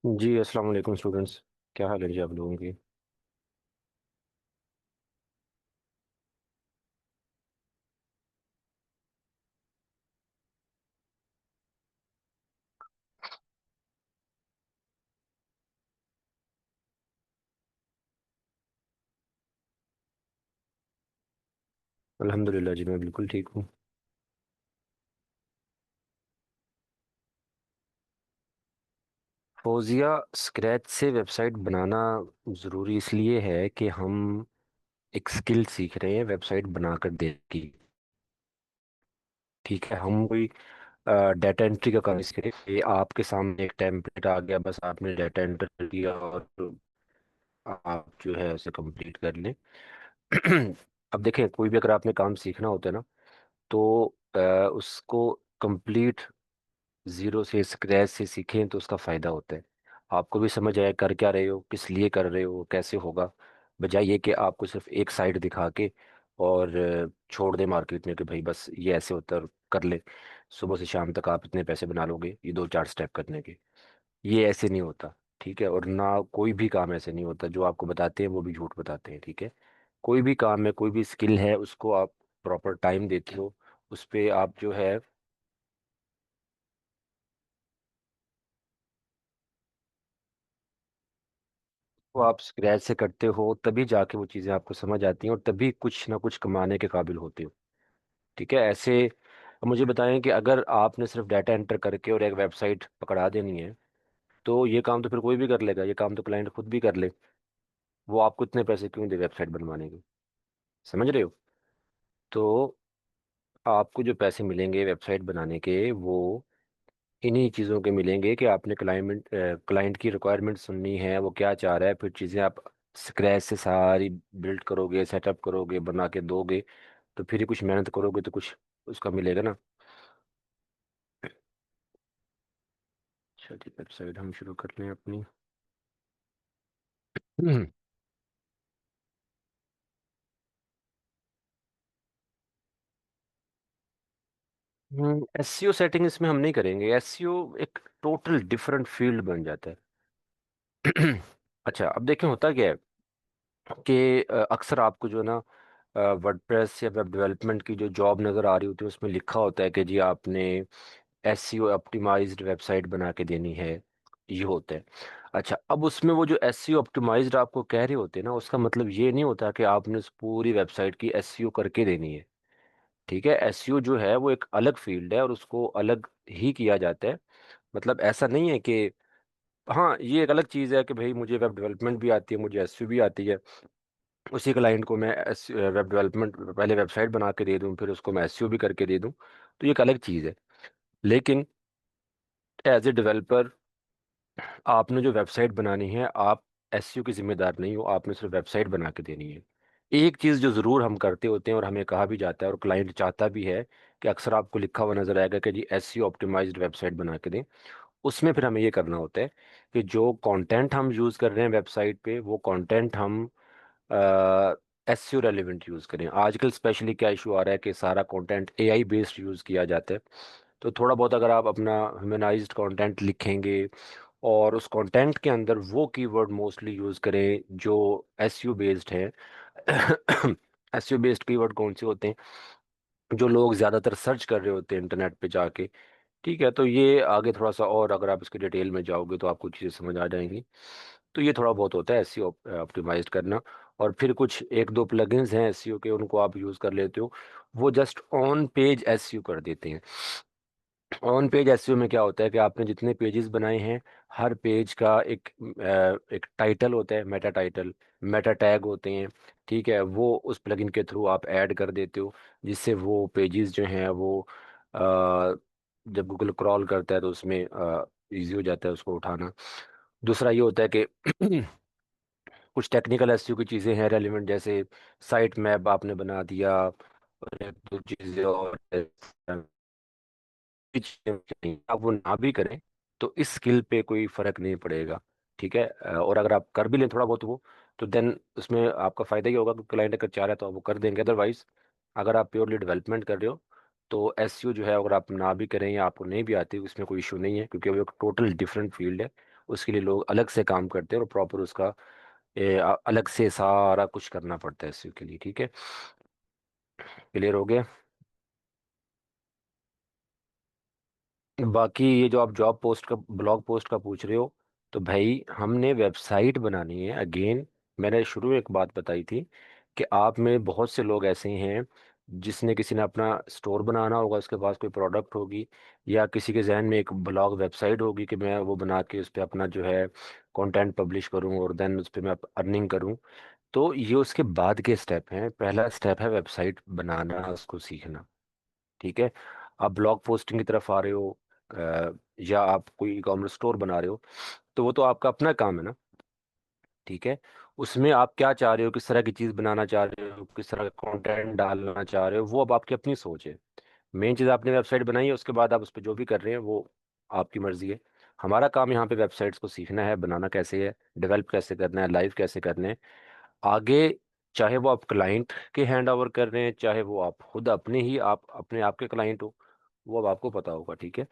जी अस्सलाम वालेकुम स्टूडेंट्स। क्या हाल है जी आप लोगों की। अल्हम्दुलिल्लाह जी मैं बिल्कुल ठीक हूँ। फौजिया, स्क्रैच से वेबसाइट बनाना ज़रूरी इसलिए है कि हम एक स्किल सीख रहे हैं वेबसाइट बनाकर देने की। ठीक है, हम कोई डाटा एंट्री का काम नहीं सीख रहे कि आपके सामने एक टेम्पलेट आ गया, बस आपने डाटा एंटर किया और आप जो है उसे कंप्लीट कर लें। अब देखें, कोई भी अगर आपने काम सीखना होता है ना, तो उसको कंप्लीट जीरो से स्क्रैच से सीखें तो उसका फायदा होता है। आपको भी समझ आए कर क्या रहे हो, किस लिए कर रहे हो, कैसे होगा, बजाय ये कि आपको सिर्फ एक साइड दिखा के और छोड़ दे मार्केट में कि भाई बस ये ऐसे होता है और कर ले। सुबह से शाम तक आप इतने पैसे बना लोगे ये दो चार स्टेप करने के। ये ऐसे नहीं होता। ठीक है, और ना कोई भी काम ऐसे नहीं होता, जो आपको बताते हैं वो भी झूठ बताते हैं। ठीक है, कोई भी काम है, कोई भी स्किल है, उसको आप प्रॉपर टाइम देते हो, उस पे आप जो है वो आप स्क्रैच से करते हो, तभी जाके वो चीज़ें आपको समझ आती हैं और तभी कुछ ना कुछ कमाने के काबिल होते हो। ठीक है, ऐसे अब मुझे बताएं कि अगर आपने सिर्फ डाटा एंटर करके और एक वेबसाइट पकड़ा देनी है, तो ये काम तो फिर कोई भी कर लेगा, ये काम तो क्लाइंट खुद भी कर ले। वो आपको इतने पैसे क्यों दे वेबसाइट बनवाने के। समझ रहे हो। तो आपको जो पैसे मिलेंगे वेबसाइट बनाने के, वो इन्हीं चीज़ों के मिलेंगे कि आपने क्लाइंट की रिक्वायरमेंट सुननी है, वो क्या चाह रहा है, फिर चीज़ें आप स्क्रैच से सारी बिल्ड करोगे, सेटअप करोगे, बना के दोगे। तो फिर ही कुछ मेहनत करोगे तो कुछ उसका मिलेगा ना। अच्छा ठीक, वेबसाइट हम शुरू कर लें अपनी। एसईओ सेटिंग इसमें हम नहीं करेंगे। एसईओ एक टोटल डिफरेंट फील्ड बन जाता है। अच्छा, अब देखें होता क्या है कि अक्सर आपको जो है ना वर्डप्रेस या वेब डेवलपमेंट की जो जॉब नज़र आ रही होती है, उसमें लिखा होता है कि जी आपने एसईओ ऑप्टिमाइज्ड वेबसाइट बना के देनी है। ये होता है। अच्छा, अब उसमें वो जो एसईओ ऑप्टिमाइज्ड आपको कह रहे होते हैं ना, उसका मतलब ये नहीं होता कि आपने उस पूरी वेबसाइट की एसईओ करके देनी है। ठीक है, एसईओ जो है वो एक अलग फील्ड है और उसको अलग ही किया जाता है। मतलब ऐसा नहीं है कि हाँ, ये एक अलग चीज़ है कि भाई मुझे वेब डेवलपमेंट भी आती है, मुझे एसईओ भी आती है, उसी क्लाइंट को मैं वेब डेवलपमेंट पहले वेबसाइट बना के दे दूं, फिर उसको मैं एसईओ भी करके दे दूं, तो ये एक अलग चीज़ है। लेकिन एज ए डेवलपर आपने जो वेबसाइट बनानी है, आप एसईओ की जिम्मेदार नहीं हो, आपने सिर्फ वेबसाइट बना के देनी है। एक चीज़ जो ज़रूर हम करते होते हैं और हमें कहा भी जाता है और क्लाइंट चाहता भी है कि अक्सर आपको लिखा हुआ नजर आएगा कि जी एसईओ ऑप्टिमाइज्ड वेबसाइट बना के दें। उसमें फिर हमें ये करना होता है कि जो कंटेंट हम यूज़ कर रहे हैं वेबसाइट पे, वो कंटेंट हम एसईओ रेलिवेंट यूज़ करें। आजकल स्पेशली क्या इशू आ रहा है कि सारा कंटेंट एआई बेस्ड यूज़ किया जाता है। तो थोड़ा बहुत अगर आप अपना ह्यूमनाइज्ड कंटेंट लिखेंगे और उस कंटेंट के अंदर वो कीवर्ड मोस्टली यूज़ करें जो एसईओ बेस्ड है। एसईओ बेस्ड कीवर्ड कौन से होते हैं, जो लोग ज़्यादातर सर्च कर रहे होते हैं इंटरनेट पे जाके। ठीक है, तो ये आगे थोड़ा सा और अगर आप इसके डिटेल में जाओगे तो आपको चीज़ें समझ आ जाएंगी। तो ये थोड़ा बहुत होता है एसईओ ऑप्टिमाइज करना। और फिर कुछ एक दो प्लगइन्स हैं एसईओ के, उनको आप यूज़ कर लेते हो, वो जस्ट ऑन पेज एसईओ कर देते हैं। ऑन पेज एसईओ में क्या होता है कि आपने जितने पेजेस बनाए हैं, हर पेज का एक टाइटल होता है, मेटा टाइटल, मेटा टैग होते हैं। ठीक है, वो उस प्लगइन के थ्रू आप ऐड कर देते हो, जिससे वो पेजेस जो हैं वो अ, जब गूगल क्रॉल करता है तो उसमें इजी हो जाता है उसको उठाना। दूसरा ये होता है कि कुछ टेक्निकल एसईओ की चीज़ें हैं रेलिवेंट, जैसे साइट मैप आपने बना दिया और एक दो चीज़ें और नहीं, आप वो ना भी करें तो इस स्किल पे कोई फर्क नहीं पड़ेगा। ठीक है, और अगर आप कर भी लें थोड़ा बहुत वो, तो देन उसमें आपका फायदा ही होगा कि क्लाइंट अगर चाह रहा है तो वो कर देंगे। अदरवाइज अगर आप प्योरली डेवलपमेंट कर रहे हो तो एसईओ जो है अगर आप ना भी करें या आपको नहीं भी आती, उसमें कोई इशू नहीं है, क्योंकि वो एक टोटल डिफरेंट फील्ड है। उसके लिए लोग अलग से काम करते हैं और प्रॉपर उसका अलग से सारा कुछ करना पड़ता है एसईओ के लिए। ठीक है, क्लियर हो गया। बाकी ये जो आप जॉब पोस्ट का ब्लॉग पोस्ट का पूछ रहे हो, तो भाई हमने वेबसाइट बनानी है अगेन। मैंने शुरू में एक बात बताई थी कि आप में बहुत से लोग ऐसे हैं जिसने किसी ने अपना स्टोर बनाना होगा, उसके पास कोई प्रोडक्ट होगी, या किसी के जहन में एक ब्लॉग वेबसाइट होगी कि मैं वो बना के उस पर अपना जो है कंटेंट पब्लिश करूँ और देन उस पर मैं अर्निंग करूँ। तो ये उसके बाद के स्टेप हैं। पहला स्टेप है वेबसाइट बनाना, उसको सीखना। ठीक है, आप ब्लॉग पोस्टिंग की तरफ आ रहे हो या आप कोई ई कॉमर्स स्टोर बना रहे हो, तो वो तो आपका अपना काम है ना। ठीक है, उसमें आप क्या चाह रहे हो, किस तरह की चीज़ बनाना चाह रहे हो, किस तरह का कंटेंट डालना चाह रहे हो, वो अब आपकी अपनी सोच है। मेन चीज़ आपने वेबसाइट बनाई है, उसके बाद आप उस पर जो भी कर रहे हैं वो आपकी मर्जी है। हमारा काम यहाँ पे वेबसाइट्स को सीखना है, बनाना कैसे है, डेवलप कैसे करना है, लाइव कैसे करना है आगे। चाहे वो आप क्लाइंट के हैंड ओवर कर रहे हैं, चाहे वो आप खुद आप अपने आप के क्लाइंट हो, वो अब आपको पता होगा। ठीक है,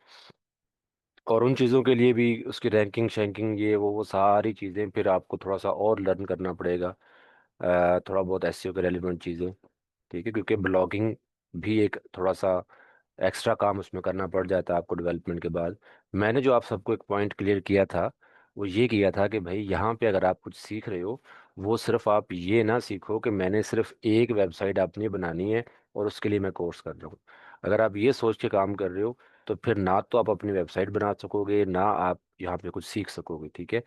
और उन चीज़ों के लिए भी उसकी रैंकिंग शैंकिंग ये वो सारी चीज़ें फिर आपको थोड़ा सा और लर्न करना पड़ेगा। थोड़ा बहुत एसईओ के रेलिवेंट चीज़ें। ठीक है, क्योंकि ब्लॉगिंग भी एक थोड़ा सा एक्स्ट्रा काम उसमें करना पड़ जाता है आपको डेवलपमेंट के बाद। मैंने जो आप सबको एक पॉइंट क्लियर किया था, वो ये किया था कि भाई यहाँ पे अगर आप कुछ सीख रहे हो, वो सिर्फ आप ये ना सीखो कि मैंने सिर्फ एक वेबसाइट अपनी बनानी है और उसके लिए मैं कोर्स कर रहा हूँ। अगर आप ये सोच के काम कर रहे हो, तो फिर ना तो आप अपनी वेबसाइट बना सकोगे, ना आप यहाँ पे कुछ सीख सकोगे। ठीक है,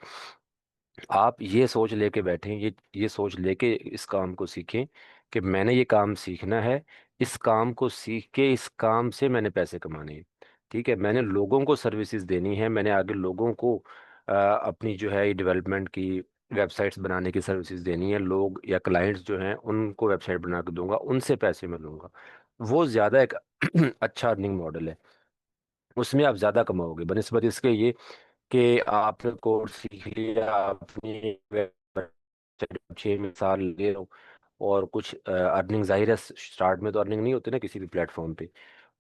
आप ये सोच लेके बैठें, ये सोच लेके इस काम को सीखें कि मैंने ये काम सीखना है, इस काम को सीख के इस काम से मैंने पैसे कमाने हैं। ठीक है, मैंने लोगों को सर्विसेज देनी है, मैंने आगे लोगों को अपनी जो है डेवलपमेंट की वेबसाइट्स बनाने की सर्विसेज देनी है। लोग या क्लाइंट्स जो हैं उनको वेबसाइट बना के दूंगा, उनसे पैसे मैं लूंगा। वो ज़्यादा एक अच्छा अर्निंग मॉडल है, उसमें आप ज़्यादा कमाओगे बनस्पत इसके ये कि आपने कोर्स सीख लिया, अपनी वेबसाइट 6 साल लगे हो और कुछ अर्निंग, जाहिर है स्टार्ट में तो अर्निंग नहीं होती ना किसी भी प्लेटफॉर्म पे।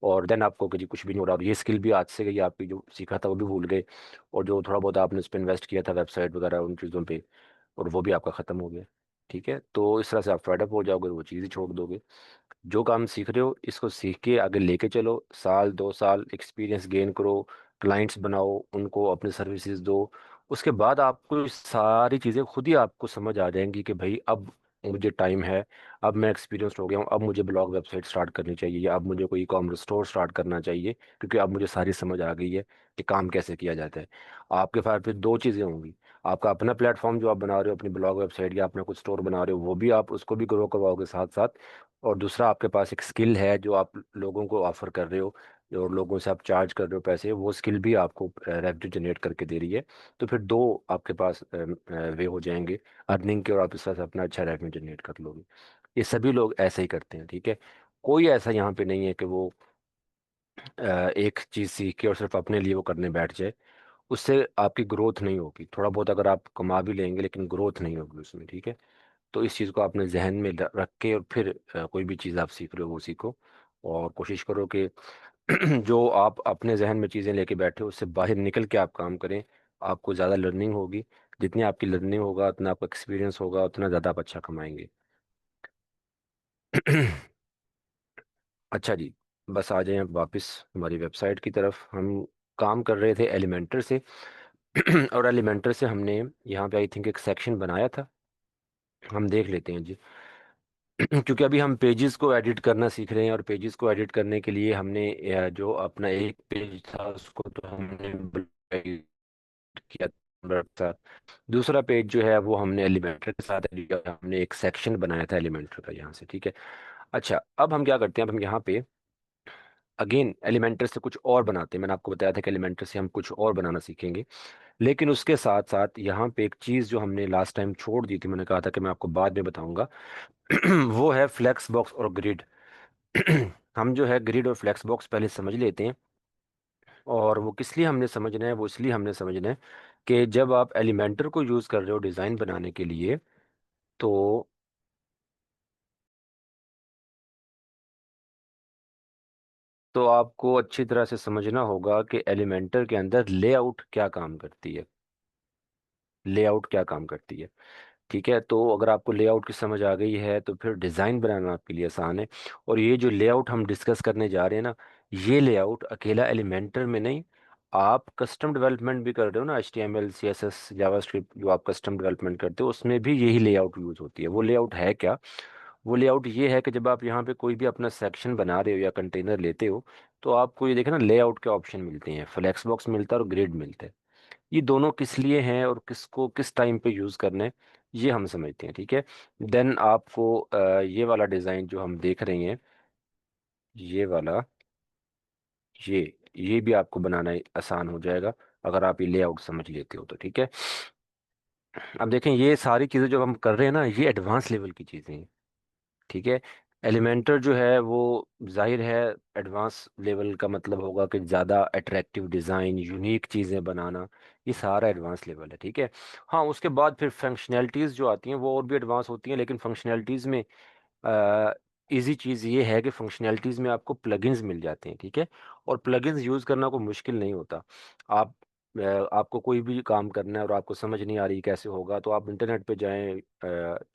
और देन आपको कि जी कुछ भी नहीं हो रहा और ये स्किल भी आज से गई आपकी, जो सीखा था वो भी भूल गए, और जो थोड़ा बहुत आपने उस पर इन्वेस्ट किया था वेबसाइट वगैरह उन चीज़ों पे, और वो भी आपका ख़त्म हो गया। ठीक है, तो इस तरह से आप फेडअप हो जाओगे, वो चीज़ ही छोड़ दोगे। जो काम सीख रहे हो इसको सीख के आगे लेके चलो, 1 2 साल एक्सपीरियंस गेन करो, क्लाइंट्स बनाओ, उनको अपनी सर्विसेज दो। उसके बाद आपको ये सारी चीज़ें खुद ही आपको समझ आ जाएंगी कि भाई अब मुझे टाइम है, अब मैं एक्सपीरियंस्ड हो गया हूँ, अब मुझे ब्लॉग वेबसाइट स्टार्ट करनी चाहिए, या अब मुझे कोई ई कॉमर्स स्टोर स्टार्ट करना चाहिए, क्योंकि अब मुझे सारी समझ आ गई है कि काम कैसे किया जाता है। आपके पास फिर दो चीज़ें होंगी, आपका अपना प्लेटफॉर्म जो आप बना रहे हो अपनी ब्लॉग वेबसाइट, या अपना कुछ स्टोर बना रहे हो, वो भी आप उसको भी ग्रो करवाओगे साथ साथ। और दूसरा आपके पास एक स्किल है जो आप लोगों को ऑफर कर रहे हो, और लोगों से आप चार्ज कर रहे हो पैसे, वो स्किल भी आपको रेवेन्यू जनरेट करके दे रही है। तो फिर दो आपके पास वे हो जाएंगे अर्निंग के, और आप इस तरह से अपना अच्छा रेवेन्यू जनरेट कर लोगे। ये सभी लोग ऐसे ही करते हैं। ठीक है, कोई ऐसा यहाँ पे नहीं है कि वो एक चीज़ सीख के और सिर्फ अपने लिए वो करने बैठ जाए। उससे आपकी ग्रोथ नहीं होगी, थोड़ा बहुत अगर आप कमा भी लेंगे लेकिन ग्रोथ नहीं होगी उसमें। ठीक है, तो इस चीज़ को आपने जहन में रख के और फिर कोई भी चीज़ आप सीख रहे हो वो सीखो, और कोशिश करो कि जो आप अपने जहन में चीज़ें लेके बैठे हो उससे बाहर निकल के आप काम करें। आपको ज़्यादा लर्निंग होगी, जितनी आपकी लर्निंग होगा उतना आपका एक्सपीरियंस होगा, उतना ज़्यादा आप अच्छा कमाएंगे। अच्छा जी, बस आ जाएं अब वापस हमारी वेबसाइट की तरफ। हम काम कर रहे थे एलिमेंटर से और एलिमेंटर से हमने यहाँ पे आई थिंक एक सेक्शन बनाया था, हम देख लेते हैं जी। क्योंकि अभी हम पेजेस को एडिट करना सीख रहे हैं, और पेजेस को एडिट करने के लिए हमने जो अपना एक पेज था उसको तो हमने किया था साथ, दूसरा पेज जो है वो हमने एलिमेंटर के साथ edit किया। हमने एक सेक्शन बनाया था एलिमेंटर का यहाँ से। ठीक है, अच्छा अब हम क्या करते हैं, अब हम यहाँ पे अगेन एलिमेंटर से कुछ और बनाते हैं। मैंने आपको बताया था कि एलिमेंटर से हम कुछ और बनाना सीखेंगे, लेकिन उसके साथ साथ यहाँ पे एक चीज़ जो हमने लास्ट टाइम छोड़ दी थी, मैंने कहा था कि मैं आपको बाद में बताऊंगा, वो है फ्लेक्स बॉक्स और ग्रिड। हम जो है ग्रिड और फ्लेक्स बॉक्स पहले समझ लेते हैं। और वो किस लिए हमने समझना है, वो इसलिए हमने समझना है कि जब आप एलिमेंटर को यूज़ कर रहे हो डिज़ाइन बनाने के लिए, तो आपको अच्छी तरह से समझना होगा कि एलिमेंटर के अंदर लेआउट क्या काम करती है। लेआउट क्या काम करती है। ठीक है, तो अगर आपको लेआउट की समझ आ गई है तो फिर डिज़ाइन बनाना आपके लिए आसान है। और ये जो लेआउट हम डिस्कस करने जा रहे हैं ना, ये लेआउट अकेला एलिमेंटर में नहीं, आप कस्टम डेवलपमेंट भी कर रहे हो ना, HTML CSS जावास्क्रिप्ट जो आप कस्टम डेवलपमेंट करते हो उसमें भी यही लेआउट यूज़ होती है। वो लेआउट है क्या? वो लेआउट ये है कि जब आप यहाँ पे कोई भी अपना सेक्शन बना रहे हो या कंटेनर लेते हो, तो आपको ये देखे ना लेआउट के ऑप्शन मिलते हैं, फ्लेक्स बॉक्स मिलता है और ग्रिड मिलता है। ये दोनों किस लिए हैं और किसको किस टाइम पे यूज़ करना है, ये हम समझते हैं। ठीक है, देन आपको ये वाला डिज़ाइन जो हम देख रहे हैं, ये वाला, ये ये भी आपको बनाना आसान हो जाएगा अगर आप ये लेआउट समझ लेते हो तो। ठीक है, अब देखें ये सारी चीज़ें जो हम कर रहे हैं ना, ये एडवांस लेवल की चीज़ें हैं। ठीक है, एलिमेंटर जो है वो जाहिर है एडवांस लेवल का मतलब होगा कि ज़्यादा अट्रैक्टिव डिज़ाइन, यूनिक चीज़ें बनाना, ये सारा एडवांस लेवल है। ठीक है, हाँ उसके बाद फिर फंक्शनैलिटीज़ जो आती हैं वो और भी एडवांस होती हैं, लेकिन फंक्शनैलिटीज़ में इजी चीज़ ये है कि फंक्शनैलिटीज़ में आपको प्लगइन्स मिल जाते हैं। ठीक है, और प्लगइन्स यूज़ करना कोई मुश्किल नहीं होता। आप आपको कोई भी काम करना है और आपको समझ नहीं आ रही कैसे होगा, तो आप इंटरनेट पे जाएं,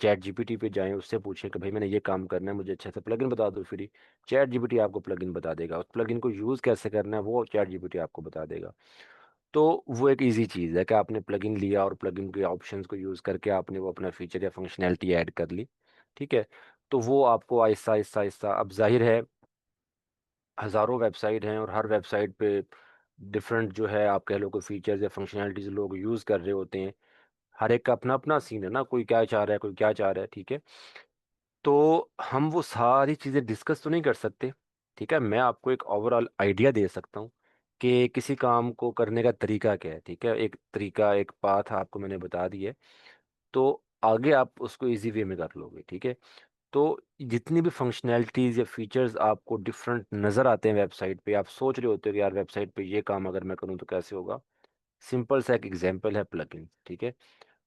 चैट जीपीटी पे जाएं, उससे पूछें कि भाई मैंने ये काम करना है, मुझे अच्छे से प्लगइन बता दो फ्री। चैट जीपीटी आपको प्लगइन बता देगा, उस प्लगइन को यूज़ कैसे करना है वो चैट जीपीटी आपको बता देगा। तो वो एक इजी चीज़ है कि आपने प्लगइन लिया और प्लगइन के ऑप्शंस को यूज़ करके आपने वो अपना फीचर या फंक्शनैलिटी ऐड कर ली। ठीक है, तो वो आपको आहिस्ता आहिस्ता आहिस्ता, अब जाहिर है हज़ारों वेबसाइट हैं और हर वेबसाइट पे डिफरेंट जो है आप कह लो कि फीचर्स या फंक्शनैलिटीज़ लोग यूज़ कर रहे होते हैं। हर एक का अपना अपना सीन है ना, कोई क्या चाह रहा है, कोई क्या चाह रहा है। ठीक है, तो हम वो सारी चीज़ें डिस्कस तो नहीं कर सकते। ठीक है, मैं आपको एक ओवरऑल आइडिया दे सकता हूँ कि किसी काम को करने का तरीका क्या है। ठीक है, एक तरीका, एक पाथ आपको मैंने बता दिया है, तो आगे आप उसको इजी वे में कर लोगे। ठीक है, तो जितनी भी फंक्शनैलिटीज़ या फीचर्स आपको डिफरेंट नज़र आते हैं वेबसाइट पे, आप सोच रहे होते हो कि यार वेबसाइट पे ये काम अगर मैं करूँ तो कैसे होगा। सिंपल सा एक एग्जांपल है प्लगइन। ठीक है,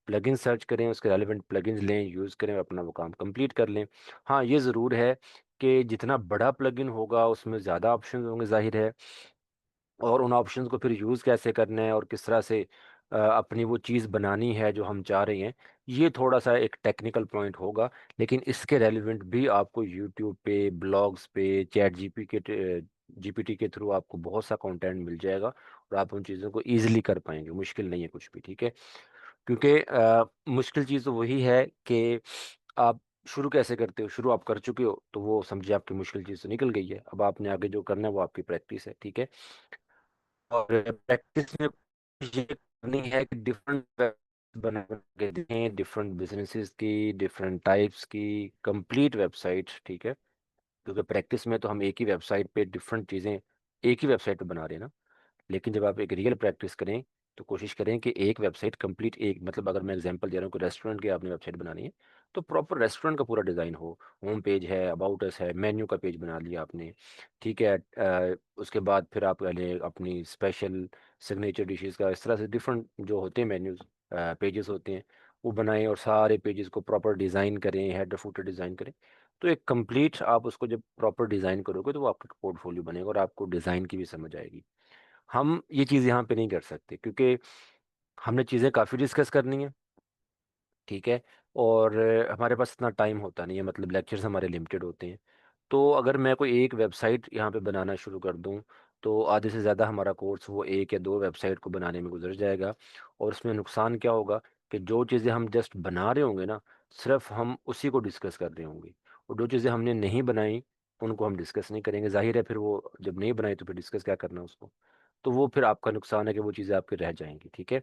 प्लगइन सर्च करें, उसके रेलिवेंट प्लगइन्स लें, यूज़ करें, अपना वो काम कंप्लीट कर लें। हाँ ये ज़रूर है कि जितना बड़ा प्लगइन होगा उसमें ज़्यादा ऑप्शन होंगे जाहिर है, और उन ऑप्शंस को फिर यूज़ कैसे करना है और किस तरह से अपनी वो चीज़ बनानी है जो हम चाह रहे हैं, ये थोड़ा सा एक टेक्निकल पॉइंट होगा। लेकिन इसके रेलिवेंट भी आपको यूट्यूब पे, ब्लॉग्स पे, चैट जीपीटी के थ्रू आपको बहुत सा कंटेंट मिल जाएगा और आप उन चीज़ों को ईजिली कर पाएंगे, मुश्किल नहीं है कुछ भी। ठीक है, क्योंकि मुश्किल चीज़ तो वही है कि आप शुरू कैसे करते हो, शुरू आप कर चुके हो तो वो समझिए आपकी मुश्किल चीज़ तो निकल गई है, अब आपने आगे जो करना है वो आपकी प्रैक्टिस है। ठीक है, और प्रैक्टिस में ये करनी है कि डिफरेंट बना के देखें, डिफरेंट बिजनेसेस की, डिफरेंट टाइप्स की कंप्लीट वेबसाइट। ठीक है, क्योंकि प्रैक्टिस में तो हम एक ही वेबसाइट पे डिफरेंट चीज़ें एक ही वेबसाइट पे बना रहे हैं ना, लेकिन जब आप एक रियल प्रैक्टिस करें तो कोशिश करें कि एक वेबसाइट कंप्लीट, एक मतलब अगर मैं एग्जांपल दे रहा हूँ कि रेस्टोरेंट की आपने वेबसाइट बनानी है, तो प्रॉपर रेस्टोरेंट का पूरा डिज़ाइन हो, होम पेज है, अबाउट अस है, मेन्यू का पेज बना लिया आपने। ठीक है, उसके बाद फिर आप पहले अपनी स्पेशल सिग्नेचर डिशेस का, इस तरह से डिफरेंट जो होते हैं मेन्यूज पेजेस होते हैं वो बनाएं, और सारे पेजेस को प्रॉपर डिज़ाइन करें, हेडर फुटर डिज़ाइन करें। तो एक कंप्लीट आप उसको जब प्रॉपर डिज़ाइन करोगे तो वो आपका पोर्टफोलियो बनेगा और आपको डिज़ाइन की भी समझ आएगी। हम ये चीज़ यहाँ पे नहीं कर सकते क्योंकि हमने चीज़ें काफ़ी डिस्कस करनी है। ठीक है, और हमारे पास इतना टाइम होता नहीं है, मतलब लेक्चर्स हमारे लिमिटेड होते हैं। तो अगर मैं कोई एक वेबसाइट यहाँ पे बनाना शुरू कर दूँ तो आधे से ज़्यादा हमारा कोर्स वो एक या दो वेबसाइट को बनाने में गुजर जाएगा। और उसमें नुकसान क्या होगा कि जो चीज़ें हम जस्ट बना रहे होंगे ना, सिर्फ हम उसी को डिस्कस कर रहे होंगे, और जो चीज़ें हमने नहीं बनाई उनको हम डिस्कस नहीं करेंगे। जाहिर है फिर वो जब नहीं बनाई तो फिर डिस्कस क्या करना उसको, तो वो फिर आपका नुकसान है कि वो चीज़ें आपकी रह जाएंगी। ठीक है,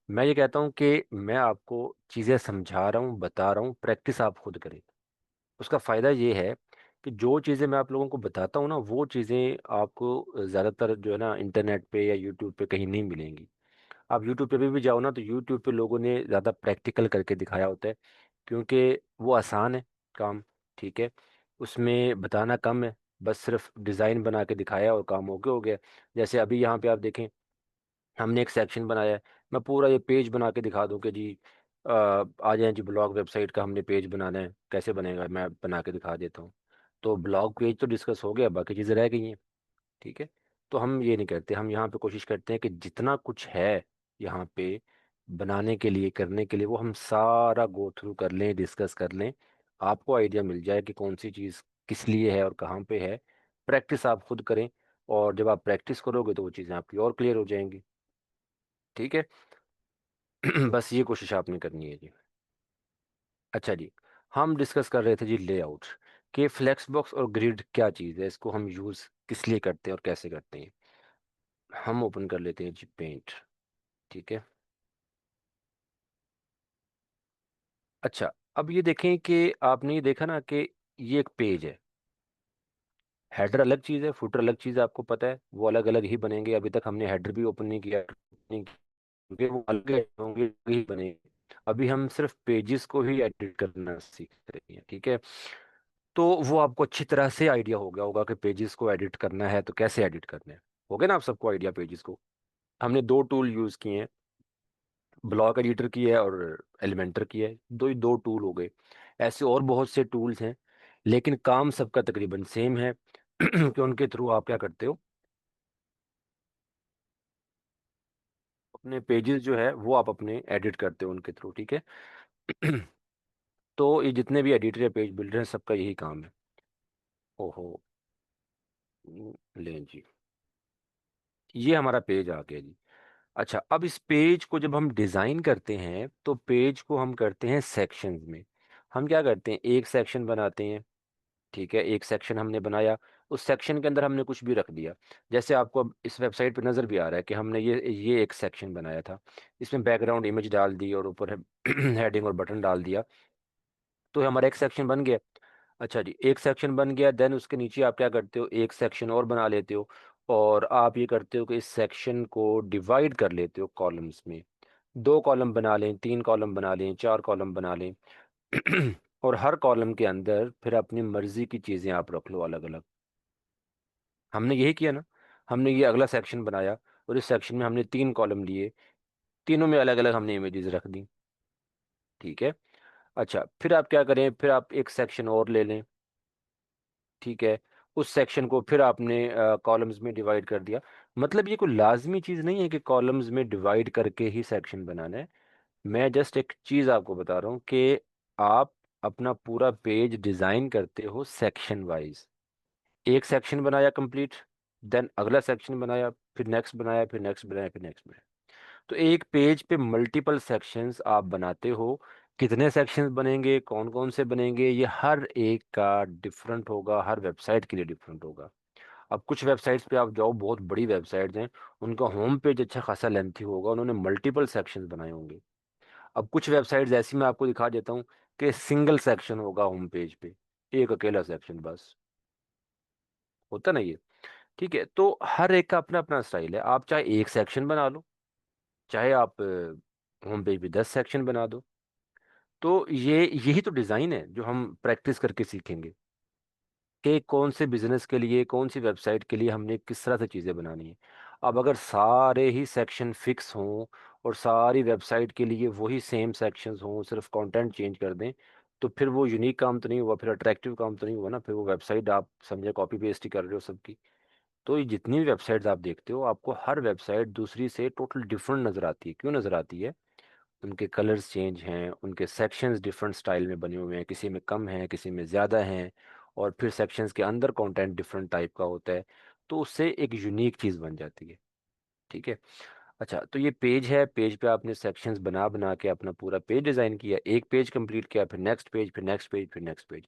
मैं ये कहता हूँ कि मैं आपको चीज़ें समझा रहा हूँ, बता रहा हूँ, प्रैक्टिस आप खुद करें। उसका फ़ायदा ये है कि जो चीज़ें मैं आप लोगों को बताता हूँ ना, वो चीज़ें आपको ज़्यादातर जो है ना इंटरनेट पे या यूट्यूब पे कहीं नहीं मिलेंगी। आप यूट्यूब पे भी जाओ ना तो यूट्यूब पे लोगों ने ज़्यादा प्रैक्टिकल करके दिखाया होता है, क्योंकि वो आसान है काम। ठीक है, उसमें बताना कम है, बस सिर्फ डिज़ाइन बना के दिखाया और काम हो गया। जैसे अभी यहाँ पे आप देखें, हमने एक सेक्शन बनाया है, मैं पूरा ये पेज बना के दिखा दूं कि जी आ जाएं जी, ब्लॉग वेबसाइट का हमने पेज बनाना है, कैसे बनेगा मैं बना के दिखा देता हूँ। तो ब्लॉग पेज तो डिस्कस हो गया, बाकी चीज़ें रह गई हैं। ठीक है, तो हम ये नहीं करते, हम यहाँ पे कोशिश करते हैं कि जितना कुछ है यहाँ पे बनाने के लिए, करने के लिए, वो हम सारा गो थ्रू कर लें, डिस्कस कर लें, आपको आइडिया मिल जाए कि कौन सी चीज़ किस लिए है और कहाँ पे है। प्रैक्टिस आप खुद करें, और जब आप प्रैक्टिस करोगे तो वो चीज़ें आपकी और क्लियर हो जाएंगी। ठीक है। बस ये कोशिश आपने करनी है जी। अच्छा जी, हम डिस्कस कर रहे थे जी लेआउट, कि फ्लेक्स बॉक्स और ग्रिड क्या चीज़ है, इसको हम यूज़ किस लिए करते हैं और कैसे करते हैं। हम ओपन कर लेते हैं जी पेंट। ठीक है। अच्छा, अब ये देखें कि आपने ये देखा ना कि ये एक पेज है, हेडर अलग चीज़ है, फुटर अलग चीज़ है, आपको पता है वो अलग अलग ही बनेंगे। अभी तक हमने हेडर भी ओपन नहीं किया, नहीं, क्योंकि वो अलग होंगे, अलग ही बनेंगे। अभी हम सिर्फ पेजेस को ही एडिट करना सीख रहे हैं। ठीक है। तो वो आपको अच्छी तरह से आइडिया हो गया होगा कि पेजेस को एडिट करना है तो कैसे एडिट करना है। हो गया ना आप सबको आइडिया पेजेस को। हमने दो टूल यूज़ किए हैं, ब्लॉक एडिटर की है और एलिमेंटर की है, दो ही दो टूल हो गए। ऐसे और बहुत से टूल्स हैं, लेकिन काम सबका तकरीबन सेम है। कि उनके थ्रू आप क्या करते हो, अपने पेजेस जो है वो आप अपने एडिट करते हो उनके थ्रू। ठीक है। तो ये जितने भी एडिटर या पेज बिल्डर हैं, सबका यही काम है। ओहो, लें जी, ये हमारा पेज आ गया जी। अच्छा, अब इस पेज को जब हम डिज़ाइन करते हैं तो पेज को हम करते हैं सेक्शंस में। हम क्या करते हैं, एक सेक्शन बनाते हैं। ठीक है, एक सेक्शन हमने बनाया, उस सेक्शन के अंदर हमने कुछ भी रख दिया। जैसे आपको अब इस वेबसाइट पे नज़र भी आ रहा है कि हमने ये एक सेक्शन बनाया था, इसमें बैकग्राउंड इमेज डाल दी और ऊपर हेडिंग और बटन डाल दिया, तो हमारा एक सेक्शन बन गया। अच्छा जी, एक सेक्शन बन गया, देन उसके नीचे आप क्या करते हो, एक सेक्शन और बना लेते हो, और आप ये करते हो कि इस सेक्शन को डिवाइड कर लेते हो कॉलम्स में। दो कॉलम बना लें, तीन कॉलम बना लें, चार कॉलम बना लें। और हर कॉलम के अंदर फिर अपनी मर्जी की चीज़ें आप रख लो अलग अलग। हमने यही किया ना, हमने ये अगला सेक्शन बनाया, और इस सेक्शन में हमने तीन कॉलम लिए, तीनों में अलग अलग हमने इमेजेस रख दी। ठीक है। अच्छा, फिर आप क्या करें, फिर आप एक सेक्शन और ले लें। ठीक है, उस सेक्शन को फिर आपने कॉलम्स में डिवाइड कर दिया। मतलब ये कोई लाजमी चीज़ नहीं है कि कॉलम्स में डिवाइड करके ही सेक्शन बनाना है। मैं जस्ट एक चीज़ आपको बता रहा हूँ कि आप अपना पूरा पेज डिज़ाइन करते हो सेक्शन वाइज। एक सेक्शन बनाया कंप्लीट, देन अगला सेक्शन बनाया, फिर नेक्स्ट बनाया, फिर नेक्स्ट बनाया, फिर नेक्स्ट बनाया। तो एक पेज पे मल्टीपल सेक्शंस आप बनाते हो। कितने सेक्शंस बनेंगे, कौन कौन से बनेंगे, ये हर एक का डिफरेंट होगा, हर वेबसाइट के लिए डिफरेंट होगा। अब कुछ वेबसाइट्स पे आप जाओ, बहुत बड़ी वेबसाइट्स हैं, उनका होम पेज अच्छा खासा लेंथी होगा, उन्होंने मल्टीपल सेक्शंस बनाए होंगे। अब कुछ वेबसाइट्स ऐसी मैं आपको दिखा देता हूँ कि सिंगल सेक्शन होगा होम पेज पे, एक अकेला सेक्शन बस। होता ना ये। ठीक है, तो हर एक का अपना अपना स्टाइल है। आप चाहे एक सेक्शन बना लो, चाहे आप होम पेज पे 10 सेक्शन बना दो। तो ये यही तो डिज़ाइन है जो हम प्रैक्टिस करके सीखेंगे, कि कौन से बिजनेस के लिए, कौन सी वेबसाइट के लिए हमने किस तरह से चीज़ें बनानी है। अब अगर सारे ही सेक्शन फिक्स हों और सारी वेबसाइट के लिए वही सेम सेक्शंस हों, सिर्फ कंटेंट चेंज कर दें, तो फिर वो यूनिक काम तो नहीं हुआ, फिर अट्रैक्टिव काम तो नहीं हुआ ना, फिर वो वेबसाइट आप समझे कॉपी पेस्ट ही कर रहे हो सबकी। तो ये जितनी भी वेबसाइट्स आप देखते हो, आपको हर वेबसाइट दूसरी से टोटल डिफरेंट नज़र आती है। क्यों नज़र आती है, उनके कलर्स चेंज हैं, उनके सेक्शंस डिफरेंट स्टाइल में बने हुए हैं, किसी में कम हैं, किसी में ज़्यादा हैं, और फिर सेक्शंस के अंदर कंटेंट डिफरेंट टाइप का होता है। तो उससे एक यूनिक चीज़ बन जाती है। ठीक है। अच्छा, तो ये पेज है, पेज पे आपने सेक्शंस बना बना के अपना पूरा पेज डिज़ाइन किया, एक पेज कंप्लीट किया, फिर नेक्स्ट पेज, फिर नेक्स्ट पेज, फिर नेक्स्ट पेज।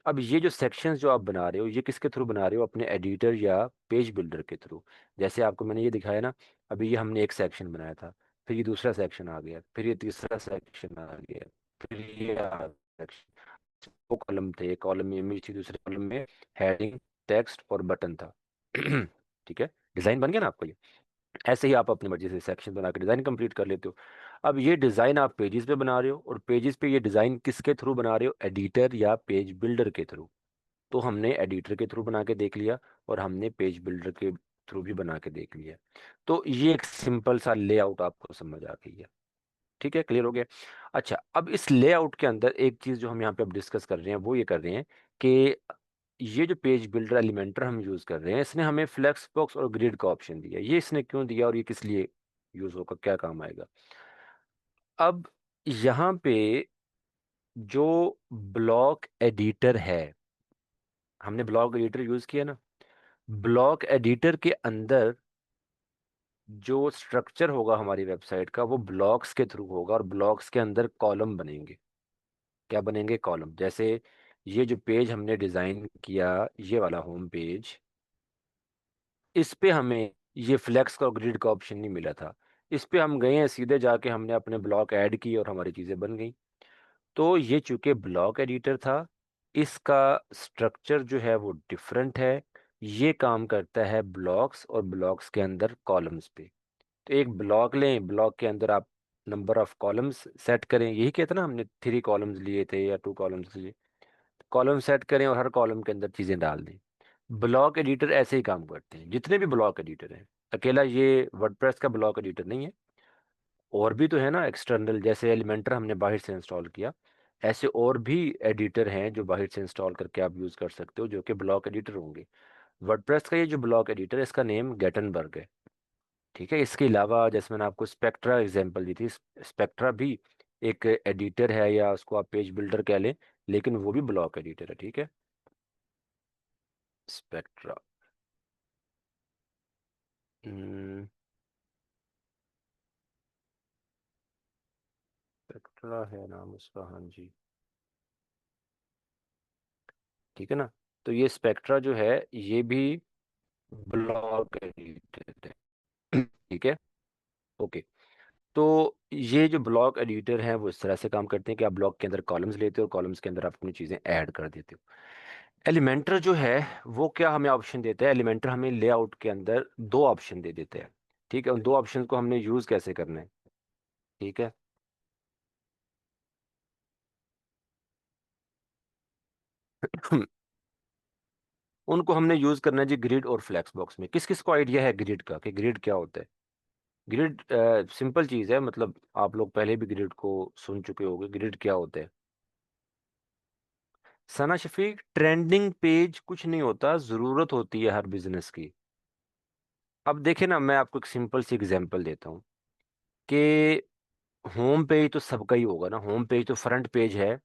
अब ये जो सेक्शंस जो आप बना रहे हो, ये किसके थ्रू बना रहे हो, अपने एडिटर या पेज बिल्डर के थ्रू। जैसे आपको मैंने ये दिखाया ना, अभी ये हमने एक सेक्शन बनाया था, फिर ये दूसरा सेक्शन आ गया, फिर ये तीसरा सेक्शन आ गया, फिर ये सेक्शन, दो कॉलम थे, एक कॉलम में इमेज थी, दूसरे कॉलम में हेडिंग, टेक्स्ट और बटन था। ठीक है, डिज़ाइन बन गया ना आपको ये। ऐसे ही आप अपनी मर्जी से सेक्शन बना के डिज़ाइन कंप्लीट कर लेते हो। अब ये डिज़ाइन आप पेजेस पे बना रहे हो, और पेजेस पे ये डिज़ाइन किसके थ्रू बना रहे हो, एडिटर या पेज बिल्डर के थ्रू। तो हमने एडिटर के थ्रू बना के देख लिया, और हमने पेज बिल्डर के थ्रू भी बना के देख लिया। तो ये एक सिंपल सा लेआउट आपको समझ आ गई है। ठीक है, क्लियर हो गया। अच्छा, अब इस लेआउट के अंदर एक चीज़ जो हम यहाँ पे अब डिस्कस कर रहे हैं, वो ये कर रहे हैं कि ये जो पेज बिल्डर एलिमेंटर हम यूज़ कर रहे हैं, इसने हमें फ्लेक्स बॉक्स और ग्रिड का ऑप्शन दिया। ये इसने क्यों दिया और ये किस लिए यूज़ होगा, क्या काम आएगा। अब यहाँ पे जो ब्लॉक एडिटर है, हमने ब्लॉक एडिटर यूज किया ना, ब्लॉक एडिटर के अंदर जो स्ट्रक्चर होगा हमारी वेबसाइट का वो ब्लॉक्स के थ्रू होगा, और ब्लॉक्स के अंदर कॉलम बनेंगे। क्या बनेंगे? कॉलम। जैसे ये जो पेज हमने डिजाइन किया, ये वाला होम पेज, इस पे हमें ये फ्लेक्स का और ग्रिड का ऑप्शन नहीं मिला था। इस पे हम गए हैं, सीधे जाके हमने अपने ब्लॉक ऐड किए और हमारी चीज़ें बन गई। तो ये चूंकि ब्लॉक एडिटर था, इसका स्ट्रक्चर जो है वो डिफरेंट है। ये काम करता है ब्लॉक्स और ब्लॉक्स के अंदर कॉलम्स पे। तो एक ब्लॉक लें, ब्लॉक के अंदर आप नंबर ऑफ कॉलम्स सेट करें, यही कहते हैं ना, हमने 3 कॉलम्स लिए थे या 2 कॉलम्स लिए। कॉलम सेट करें और हर कॉलम के अंदर चीज़ें डाल दें। ब्लॉक एडिटर ऐसे ही काम करते हैं, जितने भी ब्लॉक एडिटर हैं। अकेला ये वर्डप्रेस का ब्लॉक एडिटर नहीं है, और भी तो है ना एक्सटर्नल, जैसे एलिमेंटर हमने बाहर से इंस्टॉल किया, ऐसे और भी एडिटर हैं जो बाहर से इंस्टॉल करके आप यूज़ कर सकते हो, जो कि ब्लॉक एडिटर होंगे। वर्डप्रेस का ये जो ब्लॉक एडिटर है, इसका नेम गेटनबर्ग है। ठीक है। इसके अलावा जैसे मैंने आपको स्पेक्ट्रा एग्जांपल दी थी, स्पेक्ट्रा भी एक एडिटर है, या उसको आप पेज बिल्डर कह लें, लेकिन वो भी ब्लॉक एडिटर है। ठीक है। स्पेक्ट्रा। स्पेक्ट्रा है नाम उसका, हाँ जी। ठीक है ना। तो ये स्पेक्ट्रा जो है, ये भी ब्लॉक एडिटर है। ठीक है। ओके। तो ये जो ब्लॉक एडिटर हैं वो इस तरह से काम करते हैं कि आप ब्लॉक के अंदर कॉलम्स लेते हो और कॉलम्स के अंदर आप अपनी चीज़ें ऐड कर देते हो। एलिमेंटर जो है वो क्या हमें ऑप्शन देता है? एलिमेंटर हमें लेआउट के अंदर 2 ऑप्शन दे देते हैं। ठीक है। उन 2 ऑप्शन को हमने यूज़ कैसे करना है? ठीक है। उनको हमने यूज़ करना है जी ग्रिड और फ्लैक्स बॉक्स में। किस किस को आइडिया है ग्रिड का, कि ग्रिड क्या होता है? ग्रिड सिंपल चीज़ है, मतलब आप लोग पहले भी ग्रिड को सुन चुके होंगे। ग्रिड क्या होता है? सना शफीक, ट्रेंडिंग पेज कुछ नहीं होता, ज़रूरत होती है हर बिजनेस की। अब देखे ना, मैं आपको एक सिंपल सी एग्जांपल देता हूँ कि होम पेज तो सबका ही होगा ना। होम पेज तो फ्रंट पेज है,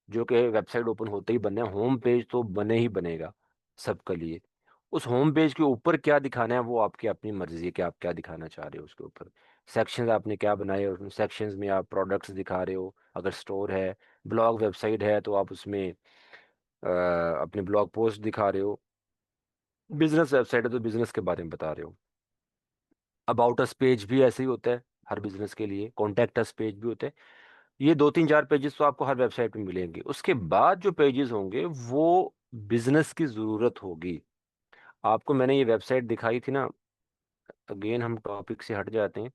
जो कि वेबसाइट ओपन होते ही बनना है। होम पेज तो बने ही बनेगा सबके लिए। उस होम पेज के ऊपर क्या दिखाना है वो आपकी अपनी मर्जी है कि आप क्या दिखाना चाह रहे हो उसके ऊपर। सेक्शंस आपने क्या बनाए, और सेक्शंस में आप प्रोडक्ट्स दिखा रहे हो, अगर स्टोर है। ब्लॉग वेबसाइट है तो आप उसमें अपने ब्लॉग पोस्ट दिखा रहे हो। बिजनेस वेबसाइट है तो बिजनेस के बारे में बता रहे हो। अबाउट अस पेज भी ऐसे ही होता है हर बिजनेस के लिए। कॉन्टैक्ट अस पेज भी होते हैं। ये 2 3 4 पेजेस तो आपको हर वेबसाइट में मिलेंगे। उसके बाद जो पेजेस होंगे वो बिजनेस की जरूरत होगी आपको। मैंने ये वेबसाइट दिखाई थी ना, अगेन हम टॉपिक से हट जाते हैं।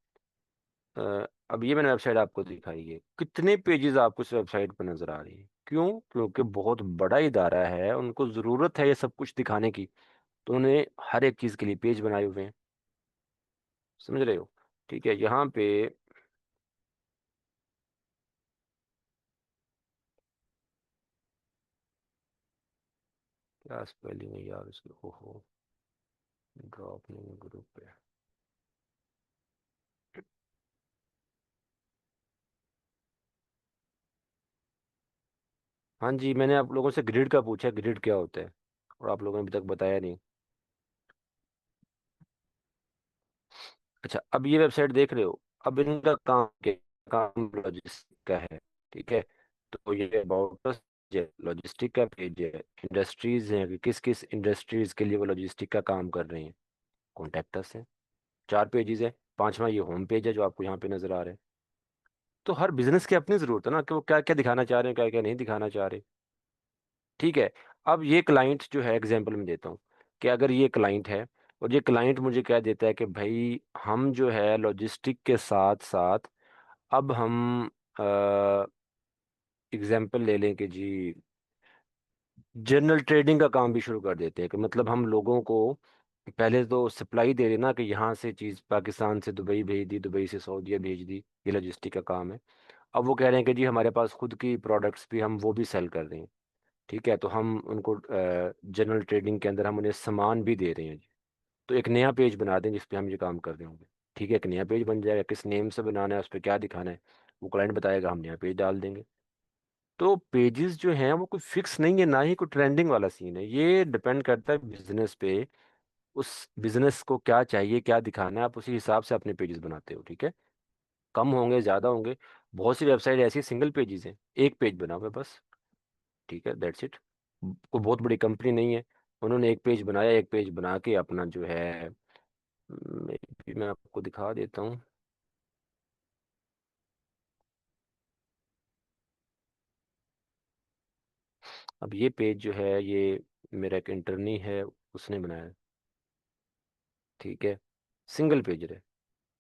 अब ये मैंने वेबसाइट आपको दिखाई है, कितने पेजेस आपको इस वेबसाइट पर नजर आ रही है? क्यों? क्योंकि बहुत बड़ा इदारा है, उनको जरूरत है ये सब कुछ दिखाने की, तो उन्होंने हर एक चीज के लिए पेज बनाए हुए हैं। समझ रहे हो? ठीक है। यहाँ पे क्या स्पेलिंग है यार इसकी, ओहो, ड्रॉप नहीं है ग्रुप पे। हाँ जी, मैंने आप लोगों से ग्रिड का पूछा, ग्रिड क्या होता है, और आप लोगों ने अभी तक बताया नहीं। अच्छा, अब ये वेबसाइट देख रहे हो, अब इनका काम क्या? काम लॉजिस्टिक का है। ठीक है। तो ये अबाउट अस है, लॉजिस्टिक का पेज है। इंडस्ट्रीज हैं कि किस किस इंडस्ट्रीज के लिए वो लॉजिस्टिक का काम कर रहे हैं। कॉन्टैक्ट अस है। 4 पेजेस है। पांचवा ये होम पेज है जो आपको यहाँ पे नजर आ रहा है। तो हर बिजनेस की अपनी जरूरत है ना, कि वो क्या क्या दिखाना चाह रहे हैं, क्या क्या नहीं दिखाना चाह रहे। ठीक है। अब ये क्लाइंट जो है, एग्जांपल में देता हूँ कि अगर ये क्लाइंट है, और ये क्लाइंट मुझे कह देता है कि भाई हम जो है लॉजिस्टिक के साथ साथ, अब हम एग्जांपल ले लें कि जी जनरल ट्रेडिंग का काम भी शुरू कर देते हैं, कि मतलब हम लोगों को पहले तो सप्लाई दे रहे ना, कि यहाँ से चीज़ पाकिस्तान से दुबई भेज दी, दुबई से सऊदीया भेज दी, ये लॉजिस्टिक का काम है। अब वो कह रहे हैं कि जी हमारे पास खुद की प्रोडक्ट्स भी, हम वो भी सेल कर रहे हैं। ठीक है। तो हम उनको जनरल ट्रेडिंग के अंदर हम उन्हें सामान भी दे रहे हैं जी। तो एक नया पेज बना दें जिस पे हम ये काम कर रहे होंगे। ठीक है। एक नया पेज बन जाएगा, किस नेम से बनाना है, उस पर क्या दिखाना है, वो क्लाइंट बताएगा, हम यहाँ पेज डाल देंगे। तो पेजेस जो हैं वो कोई फिक्स नहीं है, ना ही कोई ट्रेंडिंग वाला सीन है, ये डिपेंड करता है बिजनेस पे। उस बिजनेस को क्या चाहिए, क्या दिखाना है, आप उसी हिसाब से अपने पेजेस बनाते हो, ठीक है। कम होंगे ज़्यादा होंगे, बहुत सी वेबसाइट ऐसी सिंगल पेजेस हैं, एक पेज बना हुआ है बस, ठीक है, दैट्स इट। कोई बहुत बड़ी कंपनी नहीं है, उन्होंने एक पेज बनाया, एक पेज बना के अपना जो है, मैं आपको दिखा देता हूँ। अब ये पेज जो है, ये मेरा एक इंटर्नी है, उसने बनाया है, ठीक है। सिंगल पेज है,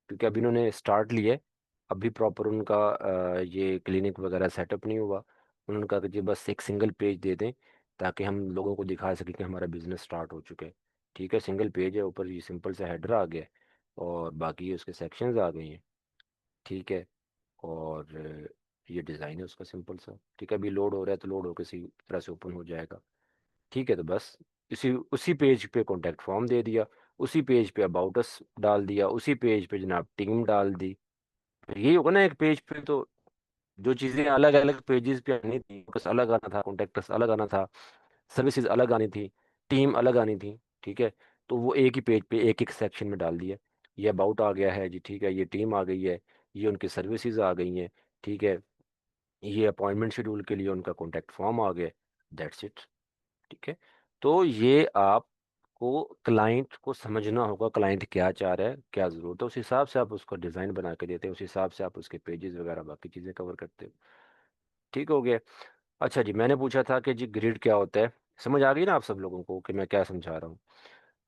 क्योंकि अभी इन्होंने स्टार्ट लिया है, अभी प्रॉपर उनका ये क्लिनिक वगैरह सेटअप नहीं हुआ। उन्होंने कहा कि जी बस एक सिंगल पेज दे दें, ताकि हम लोगों को दिखा सकें कि हमारा बिजनेस स्टार्ट हो चुका है। ठीक है, सिंगल पेज है, ऊपर ये सिंपल सा हेडर आ गया है, और बाकी उसके सेक्शंस आ गई हैं, ठीक है। और ये डिज़ाइन है उसका सिंपल सा, ठीक है। अभी लोड हो रहा है, तो लोड होकर इसी तरह से ओपन हो जाएगा, ठीक है। तो बस इसी उसी पेज पे कॉन्टैक्ट फॉर्म दे दिया, उसी पेज पे अबाउट अस डाल दिया, उसी पेज पे जनाब टीम डाल दी। फिर यही होगा ना, एक पेज पे तो जो चीज़ें अलग अलग पेजेस पे आनी थी, बस अलग आना था, कॉन्टैक्ट अलग आना था, सर्विसेज अलग आनी थी, टीम अलग आनी थी, ठीक है। तो वो एक ही पेज पे एक एक सेक्शन में डाल दिया। ये अबाउट आ गया है जी, ठीक है, ये टीम आ गई है, ये उनकी सर्विसेज आ गई हैं, ठीक है, ये अपॉइंटमेंट शेड्यूल के लिए उनका कॉन्टैक्ट फॉर्म आ गया, दैट्स इट, ठीक है। तो ये आपको क्लाइंट को समझना होगा, क्लाइंट क्या चाह रहा है, क्या ज़रूरत है, उस हिसाब से आप उसको डिज़ाइन बना के देते हैं, उस हिसाब से आप उसके पेजेस वगैरह बाकी चीज़ें कवर करते हो, ठीक हो गया। अच्छा जी, मैंने पूछा था कि जी ग्रिड क्या होता है, समझ आ गई ना आप सब लोगों को कि मैं क्या समझा रहा हूँ।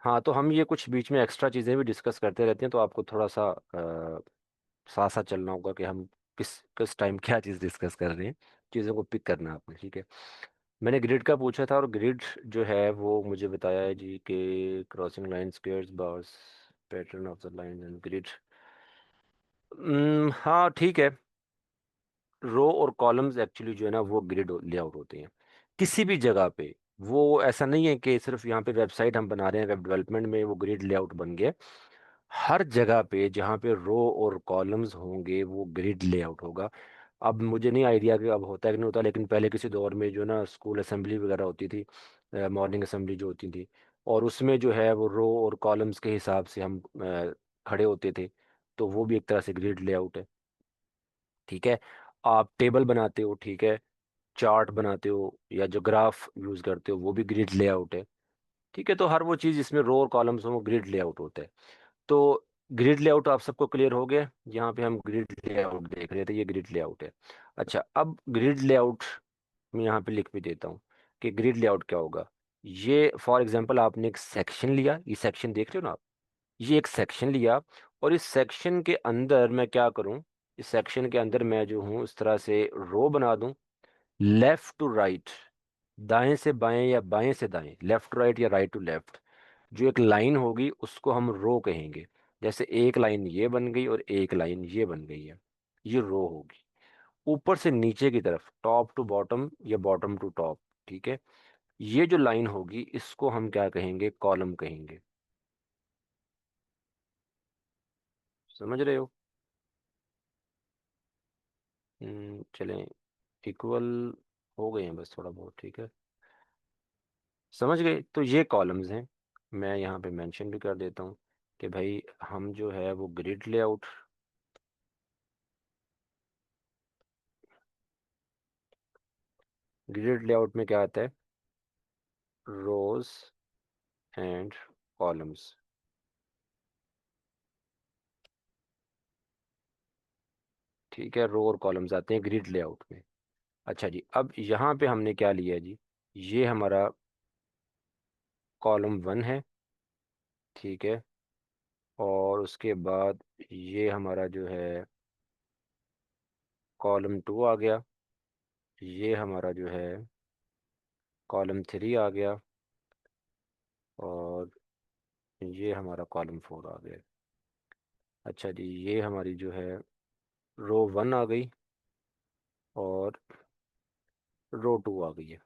हाँ, तो हम ये कुछ बीच में एक्स्ट्रा चीज़ें भी डिस्कस करते रहते हैं, तो आपको थोड़ा सा साथ साथ चलना होगा कि हम किस किस टाइम क्या चीज़ डिस्कस कर रहे हैं, चीज़ों को पिक करना है आपने, ठीक है। मैंने ग्रिड का पूछा था, और ग्रिड जो है वो मुझे बताया है जी कि crossing line, squares, bars, pattern of the line and grid. हाँ ठीक है, रो और कॉलम्स एक्चुअली जो है ना वो ग्रिड लेआउट होते हैं किसी भी जगह पे। वो ऐसा नहीं है कि सिर्फ यहाँ पे वेबसाइट हम बना रहे हैं, वेब डेवलपमेंट में वो ग्रिड लेआउट बन गया। हर जगह पे जहाँ पे रो और कॉलम्स होंगे वो ग्रिड लेआउट होगा। अब मुझे नहीं आइडिया कि अब होता है कि नहीं होता, लेकिन पहले किसी दौर में जो ना स्कूल असेंबली वगैरह होती थी, मॉर्निंग असेंबली जो होती थी, और उसमें जो है वो रो और कॉलम्स के हिसाब से हम खड़े होते थे, तो वो भी एक तरह से ग्रिड लेआउट है, ठीक है। आप टेबल बनाते हो, ठीक है, चार्ट बनाते हो, या जो ग्राफ यूज करते हो वो भी ग्रिड लेआउट है, ठीक है। तो हर वो चीज़ जिसमें रो और कॉलम्स हो वो ग्रिड लेआउट होता है। तो ग्रिड लेआउट आप सबको क्लियर हो गया, यहाँ पे हम ग्रिड लेआउट देख रहे थे, ये ग्रिड लेआउट है। अच्छा, अब ग्रिड लेआउट मैं यहाँ पे लिख भी देता हूँ कि ग्रिड लेआउट क्या होगा। ये फॉर एग्जांपल आपने एक सेक्शन लिया, ये सेक्शन देख रहे हो ना आप, ये एक सेक्शन लिया, और इस सेक्शन के अंदर मैं क्या करूँ, इस सेक्शन के अंदर मैं जो हूँ इस तरह से रो बना दूँ, लेफ्ट टू राइट, दाएं से बाएं या बाएं से दाएं, लेफ्ट टू राइट या राइट टू लेफ्ट, जो एक लाइन होगी उसको हम रो कहेंगे। जैसे एक लाइन ये बन गई और एक लाइन ये बन गई है, ये रो होगी। ऊपर से नीचे की तरफ, टॉप टू बॉटम या बॉटम टू टॉप, ठीक है, ये जो लाइन होगी इसको हम क्या कहेंगे, कॉलम कहेंगे। समझ रहे हो? चलें, इक्वल हो गए हैं बस थोड़ा बहुत, ठीक है, समझ गए। तो ये कॉलम्स हैं, मैं यहाँ पे मेंशन भी कर देता हूँ कि भाई हम जो है वो ग्रिड लेआउट, ग्रिड लेआउट में क्या आता है, रोज एंड कॉलम्स, ठीक है, रो और कॉलम्स आते हैं ग्रिड लेआउट में। अच्छा जी, अब यहाँ पे हमने क्या लिया है जी, ये हमारा कॉलम 1 है, ठीक है, और उसके बाद ये हमारा जो है कॉलम 2 आ गया, ये हमारा जो है कॉलम 3 आ गया, और ये हमारा कॉलम 4 आ गया। अच्छा जी, ये हमारी जो है रो 1 आ गई, और रो 2 आ गई है।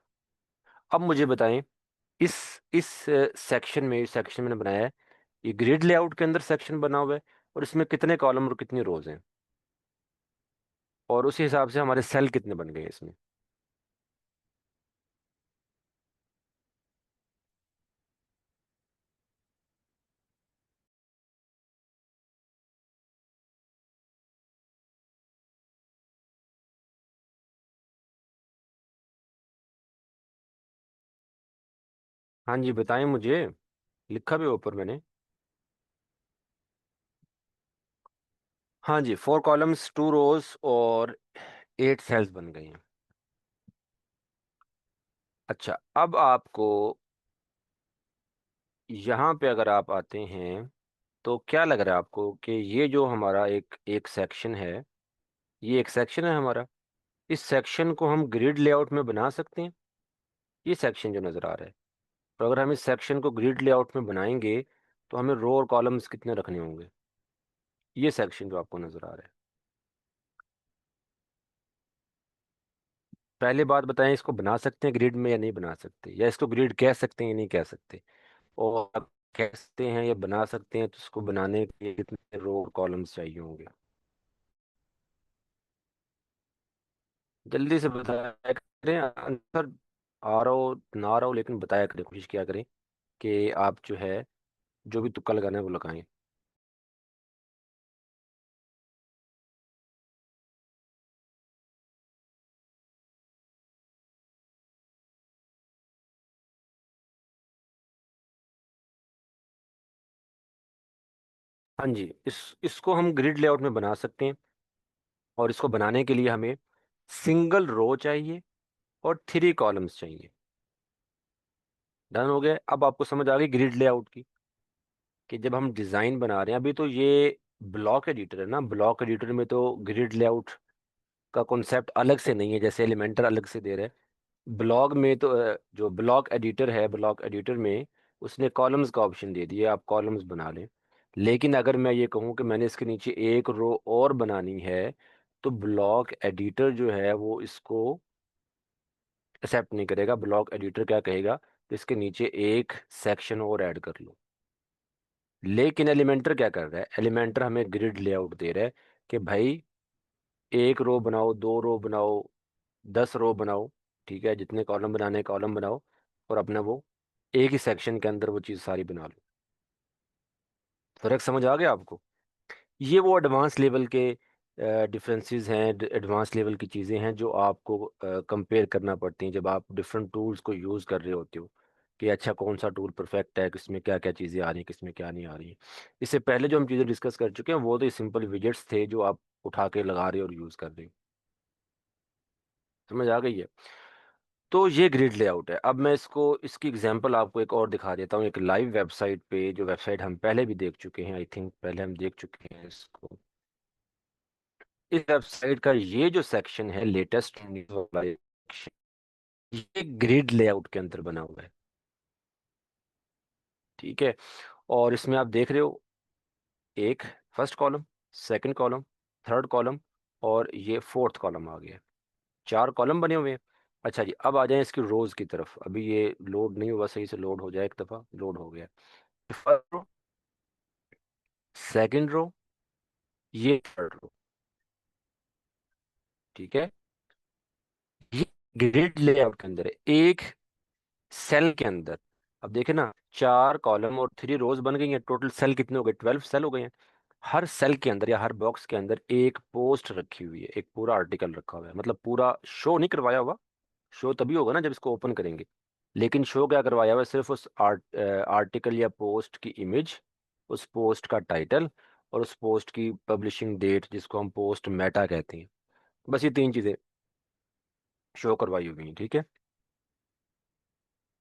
अब मुझे बताएं, इस इस सेक्शन में, इस सेक्शन मैंने बनाया है, ये ग्रिड लेआउट के अंदर सेक्शन बना हुआ है, और इसमें कितने कॉलम और कितनी रोज हैं। और उसी हिसाब से हमारे सेल कितने बन गए इसमें। हाँ जी बताएं मुझे, लिखा भी ऊपर मैंने। हाँ जी, 4 कॉलम्स 2 रोज और 8 सेल्स बन गई हैं। अच्छा, अब आपको यहाँ पे अगर आप आते हैं तो क्या लग रहा है आपको कि ये जो हमारा एक एक सेक्शन है, ये एक सेक्शन है हमारा, इस सेक्शन को हम ग्रिड लेआउट में बना सकते हैं। ये सेक्शन जो नज़र आ रहा है, तो अगर हम इस सेक्शन को ग्रिड लेआउट में बनाएंगे तो हमें रो और कॉलम्स कितने रखने होंगे। ये सेक्शन जो आपको नज़र आ रहा है, पहले बात बताएं, इसको बना सकते हैं ग्रिड में या नहीं बना सकते, या इसको ग्रिड कह सकते हैं या नहीं कह सकते। और अगर कह सकते हैं या बना सकते हैं तो इसको बनाने के लिए कितने रो और कॉलम्स चाहिए होंगे। जल्दी से बताया करें, आंसर आ रहा हो ना आ रहा हो लेकिन बताया करें, कोशिश किया करें कि आप जो है जो भी तुक्का लगाना है वो लगाएं। हाँ जी, इसको हम ग्रिड लेआउट में बना सकते हैं, और इसको बनाने के लिए हमें सिंगल रो चाहिए और 3 कॉलम्स चाहिए। डन हो गया। अब आपको समझ आ गई ग्रिड लेआउट की, कि जब हम डिज़ाइन बना रहे हैं, अभी तो ये ब्लॉक एडिटर है ना, ब्लॉक एडिटर में तो ग्रिड लेआउट का कॉन्सेप्ट अलग से नहीं है, जैसे एलिमेंटर अलग से दे रहे हैं। ब्लॉग में तो जो ब्लॉक एडिटर है, ब्लॉक एडिटर में उसने कॉलम्स का ऑप्शन दे दिया, आप कॉलम्स बना लें। लेकिन अगर मैं ये कहूँ कि मैंने इसके नीचे एक रो और बनानी है, तो ब्लॉक एडिटर जो है वो इसको एक्सेप्ट नहीं करेगा। ब्लॉक एडिटर क्या कहेगा कि इसके नीचे एक सेक्शन और ऐड कर लो। लेकिन एलिमेंटर क्या कर रहा है, एलिमेंटर हमें ग्रिड लेआउट दे रहा है कि भाई एक रो बनाओ, 2 रो बनाओ, 10 रो बनाओ, ठीक है, जितने कॉलम बनाने कॉलम बनाओ, और अपना वो एक ही सेक्शन के अंदर वो चीज़ सारी बना लो। फर्क समझ आ गया आपको। ये वो एडवांस लेवल के डिफरेंसेस हैं, एडवांस लेवल की चीज़ें हैं जो आपको कंपेयर करना पड़ती हैं जब आप डिफरेंट टूल्स को यूज़ कर रहे होते हो, कि अच्छा कौन सा टूल परफेक्ट है, किसमें क्या क्या चीज़ें आ रही हैं, किसमें क्या नहीं आ रही हैं। इससे पहले जो हम चीज़ें डिस्कस कर चुके हैं वो तो सिंपल विजेट्स थे जो आप उठा के लगा रहे हो और यूज़ कर रहे हो। समझ आ गई है। तो ये ग्रिड लेआउट है। अब मैं इसको इसकी एग्जांपल आपको एक और दिखा देता हूँ, एक लाइव वेबसाइट पे, जो वेबसाइट हम पहले भी देख चुके हैं, आई थिंक पहले हम देख चुके हैं इसको। इस वेबसाइट का ये जो सेक्शन है, लेटेस्ट वाला section, ये ग्रिड लेआउट के अंदर बना हुआ है, ठीक है। और इसमें आप देख रहे हो एक first column, second column, third column, और ये फोर्थ कॉलम आ गया। 4 कॉलम बने हुए हैं। अच्छा जी, अब आ जाए इसकी रोज की तरफ। अभी ये लोड नहीं हुआ सही से, लोड हो जाए, एक दफ़ा लोड हो गया। फर्स्ट रो, सेकंड रो, ये थर्ड रो, ठीक है। ये ग्रिड लेआउट के अंदर है, एक सेल के अंदर। अब देखे ना, 4 कॉलम और 3 रोज बन गई हैं, टोटल सेल कितने हो गए, 12 सेल हो गए हैं। हर सेल के अंदर या हर बॉक्स के अंदर एक पोस्ट रखी हुई है, एक पूरा आर्टिकल रखा हुआ है, मतलब पूरा शो नहीं करवाया हुआ। शो तभी होगा ना जब इसको ओपन करेंगे। लेकिन शो क्या करवाया हुआ है, सिर्फ उस आर्टिकल या पोस्ट की इमेज, उस पोस्ट का टाइटल, और उस पोस्ट की पब्लिशिंग डेट जिसको हम पोस्ट मेटा कहते हैं। बस ये 3 चीज़ें शो करवाई हुई हैं, ठीक है।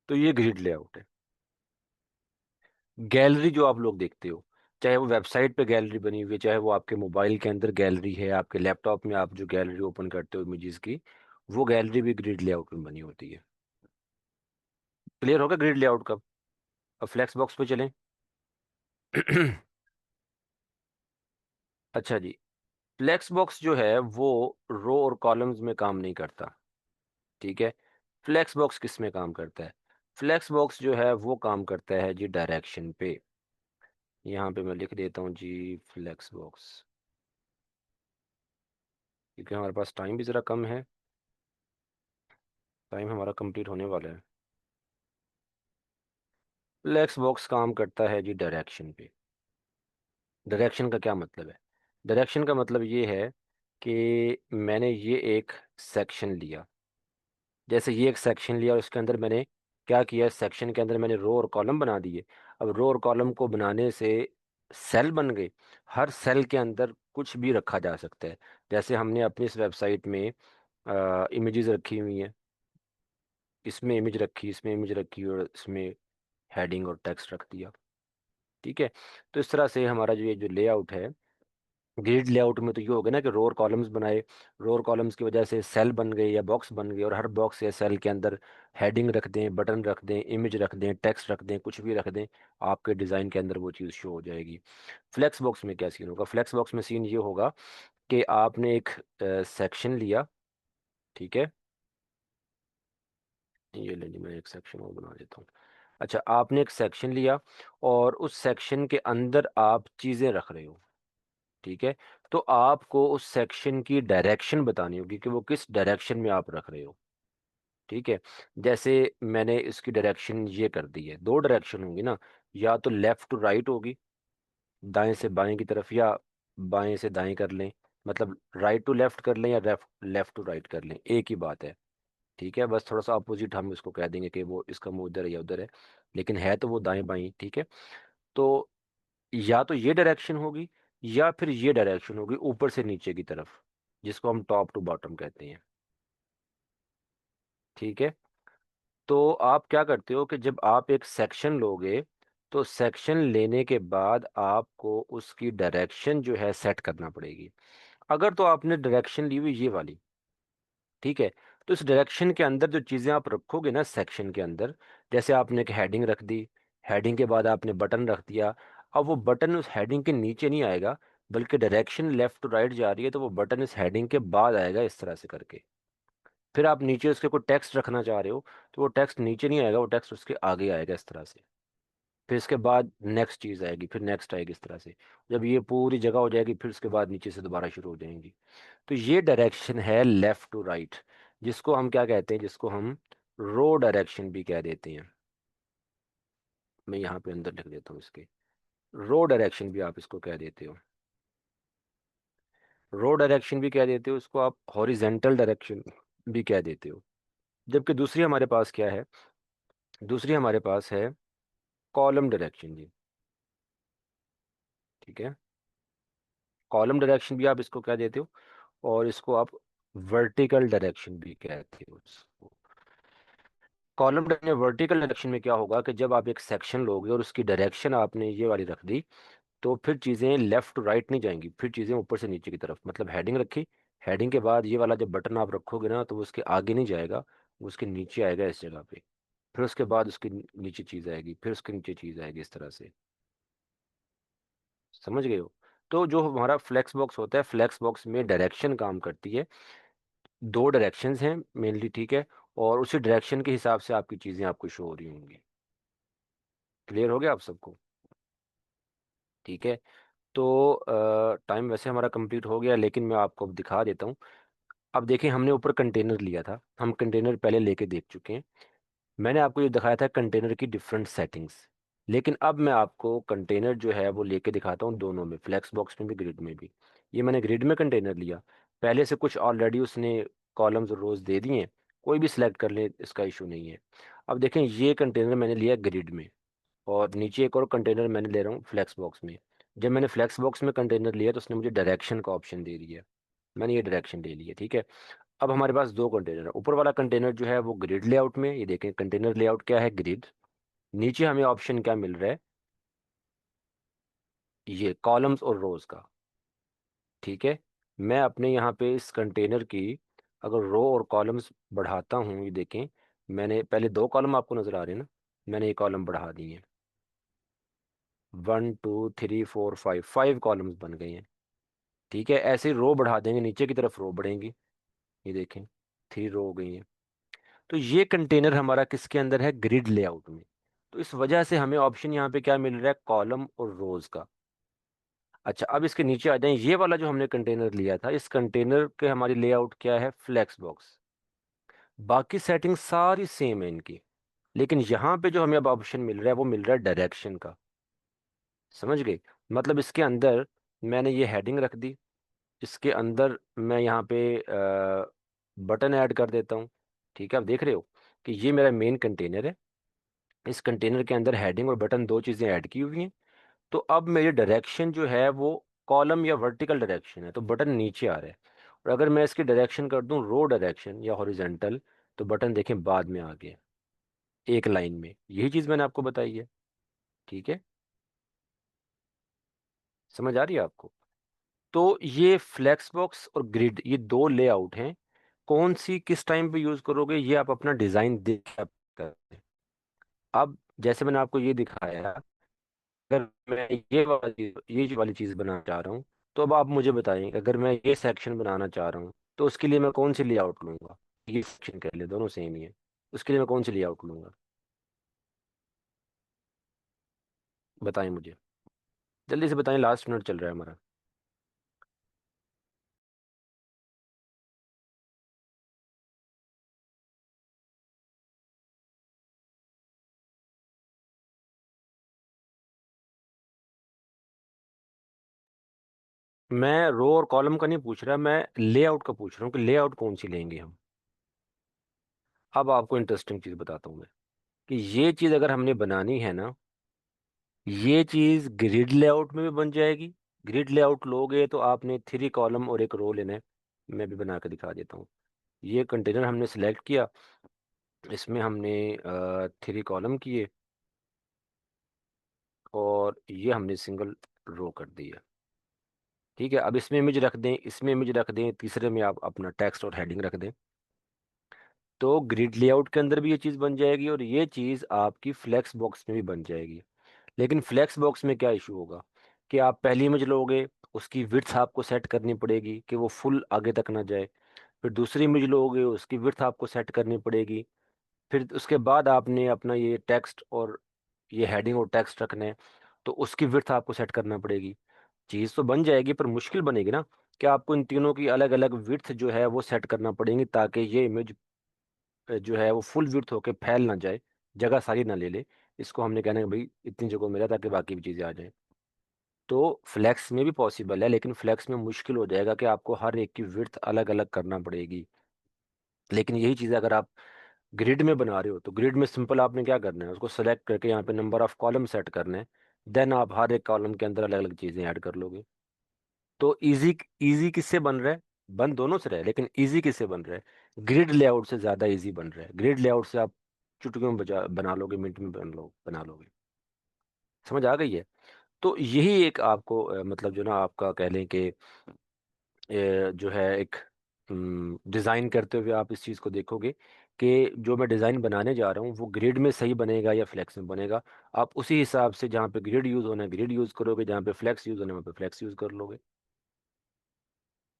तो ये ग्रिड लेआउट है। गैलरी जो आप लोग देखते हो, चाहे वो वेबसाइट पे गैलरी बनी हुई है, चाहे वो आपके मोबाइल के अंदर गैलरी है, आपके लैपटॉप में आप जो गैलरी ओपन करते हो इमेजेस की, वो गैलरी भी ग्रिड लेआउट में बनी होती है। क्लियर होगा ग्रिड लेआउट का। अब फ्लेक्स बॉक्स पे चलें। अच्छा जी, फ्लेक्स बॉक्स जो है वो रो और कॉलम्स में काम नहीं करता, ठीक है। फ्लेक्स बॉक्स किस में काम करता है, फ्लेक्स बॉक्स जो है वो काम करता है जी डायरेक्शन पे। यहाँ पे मैं लिख देता हूँ जी फ्लेक्स बॉक्स, क्योंकि हमारे पास टाइम भी ज़रा कम है, टाइम हमारा कंप्लीट होने वाला है। फ्लेक्स बॉक्स काम करता है जी डायरेक्शन पे। डायरेक्शन का क्या मतलब है? डायरेक्शन का मतलब ये है कि मैंने ये एक सेक्शन लिया, जैसे ये एक सेक्शन लिया और उसके अंदर मैंने क्या किया, सेक्शन के अंदर मैंने रो और कॉलम बना दिए। अब रो और कॉलम को बनाने से सेल बन गए। हर सेल के अंदर कुछ भी रखा जा सकता है। जैसे हमने अपनी इस वेबसाइट में इमेजेस रखी हुई हैं, इसमें इमेज रखी, इसमें इमेज रखी और इसमें हेडिंग और टेक्स्ट रख दिया। ठीक है। तो इस तरह से हमारा जो ये जो लेआउट है, ग्रिड लेआउट में तो ये हो गया ना कि रो और कॉलम्स बनाए, रो और कॉलम्स की वजह से सेल बन गए या बॉक्स बन गए, और हर बॉक्स या सेल के अंदर हेडिंग रख दें, बटन रख दें, इमेज रख दें, टेक्स्ट रख दें, कुछ भी रख दें, आपके डिज़ाइन के अंदर वो चीज़ शो हो जाएगी। फ्लेक्स बॉक्स में क्या सीन होगा? फ्लेक्स बॉक्स में सीन ये होगा कि आपने एक सेक्शन लिया। ठीक है, ये ले ली, मैं एक सेक्शन और बना देता हूँ। अच्छा, आपने एक सेक्शन लिया और उस सेक्शन के अंदर आप चीज़ें रख रहे हो। ठीक है। तो आपको उस सेक्शन की डायरेक्शन बतानी होगी कि वो किस डायरेक्शन में आप रख रहे हो। ठीक है। जैसे मैंने इसकी डायरेक्शन ये कर दी है, दो डायरेक्शन होंगी ना, या तो लेफ्ट टू राइट होगी, दाएं से बाएं की तरफ, या बाएं से दाएं कर लें, मतलब राइट टू लेफ्ट कर लें या लेफ्ट लेफ्ट टू राइट कर लें, एक ही बात है। ठीक है, बस थोड़ा सा अपोजिट हम इसको कह देंगे कि वो इसका मुंह उधर है या उधर है, लेकिन है तो वो दाएं बाएं। ठीक है। तो या तो ये डायरेक्शन होगी या फिर ये डायरेक्शन होगी ऊपर से नीचे की तरफ, जिसको हम टॉप टू बॉटम कहते हैं। ठीक है। तो आप क्या करते हो कि जब आप एक सेक्शन लोगे, तो सेक्शन लेने के बाद आपको उसकी डायरेक्शन जो है सेट करना पड़ेगी। अगर तो आपने डायरेक्शन ली हुई ये वाली, ठीक है, तो इस डायरेक्शन के अंदर जो चीज़ें आप रखोगे ना सेक्शन के अंदर, जैसे आपने एक हेडिंग रख दी, हेडिंग के बाद आपने बटन रख दिया। अब वो बटन उस हेडिंग के नीचे नहीं आएगा, बल्कि डायरेक्शन लेफ्ट टू राइट जा रही है, तो वो बटन इस हेडिंग के बाद आएगा, इस तरह से करके। फिर आप नीचे उसके कोई टेक्स्ट रखना चाह रहे हो, तो वो टेक्स्ट नीचे नहीं आएगा, वो टेक्स्ट उसके आगे आएगा, इस तरह से। फिर इसके बाद नेक्स्ट चीज़ आएगी, फिर नेक्स्ट आएगी, इस तरह से। जब ये पूरी जगह हो जाएगी, फिर उसके बाद नीचे से दोबारा शुरू हो जाएंगी। तो ये डायरेक्शन है लेफ्ट टू राइट, जिसको हम क्या कहते हैं, जिसको हम रो डायरेक्शन भी कह देते हैं। मैं यहाँ पे अंदर लिख देता हूँ इसके, रो डायरेक्शन भी आप इसको कह देते हो। रो डायरेक्शन भी कह देते हो इसको आप, हॉरिजेंटल डायरेक्शन भी कह देते हो। जबकि दूसरी हमारे पास क्या है? दूसरी हमारे पास है कॉलम डायरेक्शन जी। ठीक है। कॉलम डायरेक्शन भी आप इसको कह देते हो, और इसको आप वर्टिकल डायरेक्शन भी कहते हो इसको। कॉलम वर्टिकल डायरेक्शन में क्या होगा कि जब आप एक सेक्शन लोगे और उसकी डायरेक्शन आपने ये वाली रख दी, तो फिर चीज़ें लेफ्ट टू राइट नहीं जाएंगी, फिर चीज़ें ऊपर से नीचे की तरफ। मतलब हेडिंग रखी, हेडिंग के बाद ये वाला जब बटन आप रखोगे ना, तो वो उसके आगे नहीं जाएगा, वो उसके नीचे आएगा इस जगह पे। फिर उसके बाद उसके नीचे चीज़ आएगी, फिर उसके नीचे चीज़ आएगी, इस तरह से। समझ गए हो? तो जो हमारा फ्लेक्स बॉक्स होता है, फ्लेक्स बॉक्स में डायरेक्शन काम करती है। दो डायरेक्शंस हैं मेनली। ठीक है। और उसी डायरेक्शन के हिसाब से आपकी चीज़ें आपको शो हो रही होंगी। क्लियर हो गया आप सबको? ठीक है। तो टाइम वैसे हमारा कंप्लीट हो गया, लेकिन मैं आपको अब दिखा देता हूँ। अब देखिए, हमने ऊपर कंटेनर लिया था, हम कंटेनर पहले लेके देख चुके हैं। मैंने आपको ये दिखाया था कंटेनर की डिफरेंट सेटिंग्स। लेकिन अब मैं आपको कंटेनर जो है वो लेके दिखाता हूँ, दोनों में, फ्लेक्स बॉक्स में भी, ग्रिड में भी। ये मैंने ग्रिड में कंटेनर लिया, पहले से कुछ ऑलरेडी उसने कॉलम्स और रोज दे दिए हैं, कोई भी सिलेक्ट कर ले, इसका इशू नहीं है। अब देखें, ये कंटेनर मैंने लिया ग्रिड में, और नीचे एक और कंटेनर मैंने ले रहा हूँ फ्लेक्स बॉक्स में। जब मैंने फ्लेक्स बॉक्स में कंटेनर लिया, तो उसने मुझे डायरेक्शन का ऑप्शन दे दिया, मैंने ये डायरेक्शन ले लिया। ठीक है। अब हमारे पास दो कंटेनर है। ऊपर वाला कंटेनर जो है वो ग्रिड लेआउट में, ये देखें कंटेनर लेआउट क्या है, ग्रिड। नीचे हमें ऑप्शन क्या मिल रहा है, ये कॉलम्स और रोज का। ठीक है। मैं अपने यहाँ पे इस कंटेनर की अगर रो और कॉलम्स बढ़ाता हूँ, ये देखें, मैंने पहले दो कॉलम आपको नजर आ रहे हैं ना, मैंने ये कॉलम बढ़ा दिए हैं, 1 2 3 4 5, 5 कॉलम्स बन गए हैं। ठीक है। ऐसे ही रो बढ़ा देंगे, नीचे की तरफ रो बढ़ेंगी, ये देखें, 3 रो हो गई हैं। तो ये कंटेनर हमारा किसके अंदर है, ग्रिड लेआउट में। तो इस वजह से हमें ऑप्शन यहाँ पे क्या मिल रहा है, कॉलम और रोज का। अच्छा, अब इसके नीचे आ जाएं। ये वाला जो हमने कंटेनर लिया था, इस कंटेनर के हमारी लेआउट क्या है? Flex box. बाकी सेटिंग सारी सेम है इनकी, लेकिन यहाँ पे जो हमें अब ऑप्शन मिल रहा है वो मिल रहा है डायरेक्शन का। समझ गए? मतलब इसके अंदर मैंने ये हेडिंग रख दी, इसके अंदर मैं यहाँ पे बटन ऐड कर देता हूँ। ठीक है, आप देख रहे हो कि ये मेरा मेन कंटेनर है। इस कंटेनर के अंदर हेडिंग और बटन दो चीज़ें ऐड की हुई हैं। तो अब मेरी डायरेक्शन जो है वो कॉलम या वर्टिकल डायरेक्शन है, तो बटन नीचे आ रहा है। और अगर मैं इसकी डायरेक्शन कर दूं रो डायरेक्शन या हॉरिजेंटल, तो बटन देखें बाद में आ गया, एक लाइन में। यही चीज़ मैंने आपको बताई है। ठीक है, समझ आ रही है आपको? तो ये फ्लेक्स बॉक्स और ग्रिड, ये दो लेआउट हैं। कौन सी किस टाइम पे यूज़ करोगे, ये आप अपना डिज़ाइन देख के आप करते हैं। अब जैसे मैंने आपको ये दिखाया, अगर मैं ये जो वाली चीज़ बनाना चाह रहा हूँ, तो अब आप मुझे बताएं, अगर मैं ये सेक्शन बनाना चाह रहा हूँ तो उसके लिए मैं कौन सी लेआउट लूंगा? ये सेक्शन कह ले, दोनों सेम ही है। उसके लिए मैं कौन सी लेआउट लूंगा? बताएं मुझे, जल्दी से बताएं, लास्ट मिनट चल रहा है हमारा। मैं रो और कॉलम का नहीं पूछ रहा, मैं लेआउट का पूछ रहा हूँ कि लेआउट कौन सी लेंगे हम। अब आपको इंटरेस्टिंग चीज़ बताता हूँ मैं, कि ये चीज़ अगर हमने बनानी है ना, ये चीज़ ग्रिड लेआउट में भी बन जाएगी। ग्रिड लेआउट लोगे तो आपने 3 कॉलम और एक रो लेना है। मैं भी बना के दिखा देता हूँ। ये कंटेनर हमने सेलेक्ट किया, इसमें हमने 3 कॉलम किए, और ये हमने सिंगल रो कर दिया। ठीक है, अब इसमें इमेज रख दें, इसमें इमेज रख दें, तीसरे में आप अपना टेक्स्ट और हेडिंग रख दें। तो ग्रिड लेआउट के अंदर भी ये चीज़ बन जाएगी, और ये चीज़ आपकी फ्लेक्स बॉक्स में भी बन जाएगी। लेकिन फ्लेक्स बॉक्स में क्या इशू होगा, कि आप पहली इमेज लोगे, उसकी विड्थ आपको सेट करनी पड़ेगी कि वो फुल आगे तक ना जाए। फिर दूसरी इमेज लोगे, उसकी विड्थ आपको सेट करनी पड़ेगी। फिर उसके बाद आपने अपना ये टेक्स्ट और ये हेडिंग और टेक्स्ट रखना है, तो उसकी विड्थ आपको सेट करना पड़ेगी। चीज़ तो बन जाएगी, पर मुश्किल बनेगी ना, कि आपको इन तीनों की अलग अलग विड्थ जो है वो सेट करना पड़ेगी, ताकि ये इमेज जो है वो फुल विड्थ होके फैल ना जाए, जगह सारी ना ले ले। इसको हमने कहना है कि भाई इतनी जगह मिला, ताकि बाकी भी चीज़ें आ जाए। तो फ्लेक्स में भी पॉसिबल है, लेकिन फ्लेक्स में मुश्किल हो जाएगा कि आपको हर एक की विड्थ अलग अलग करना पड़ेगी। लेकिन यही चीज़ अगर आप ग्रिड में बना रहे हो, तो ग्रिड में सिंपल आपने क्या करना है, उसको सेलेक्ट करके यहाँ पे नंबर ऑफ कॉलम सेट करना है। देन आप हर एक कॉलम के अंदर अलग अलग चीज़ें ऐड कर लोगे। तो इजी, इजी किससे बन रहा है? बन दोनों से रहा है, लेकिन इजी किससे बन रहा है? ग्रिड लेआउट से ज़्यादा इजी बन रहा है। ग्रिड लेआउट से आप चुटकियों में बना लोगे, मिनट में बना लोगे। समझ आ गई है? तो यही एक आपको मतलब जो ना आपका कह लें कि जो है एक डिज़ाइन करते हुए आप इस चीज़ को देखोगे कि जो मैं डिज़ाइन बनाने जा रहा हूँ वो ग्रिड में सही बनेगा या फ्लेक्स में बनेगा। आप उसी हिसाब से जहाँ पे ग्रिड यूज़ होना है ग्रिड यूज़ करोगे, जहाँ पे फ्लेक्स यूज़ होना है वहाँ पे फ्लेक्स यूज़ कर लोगे।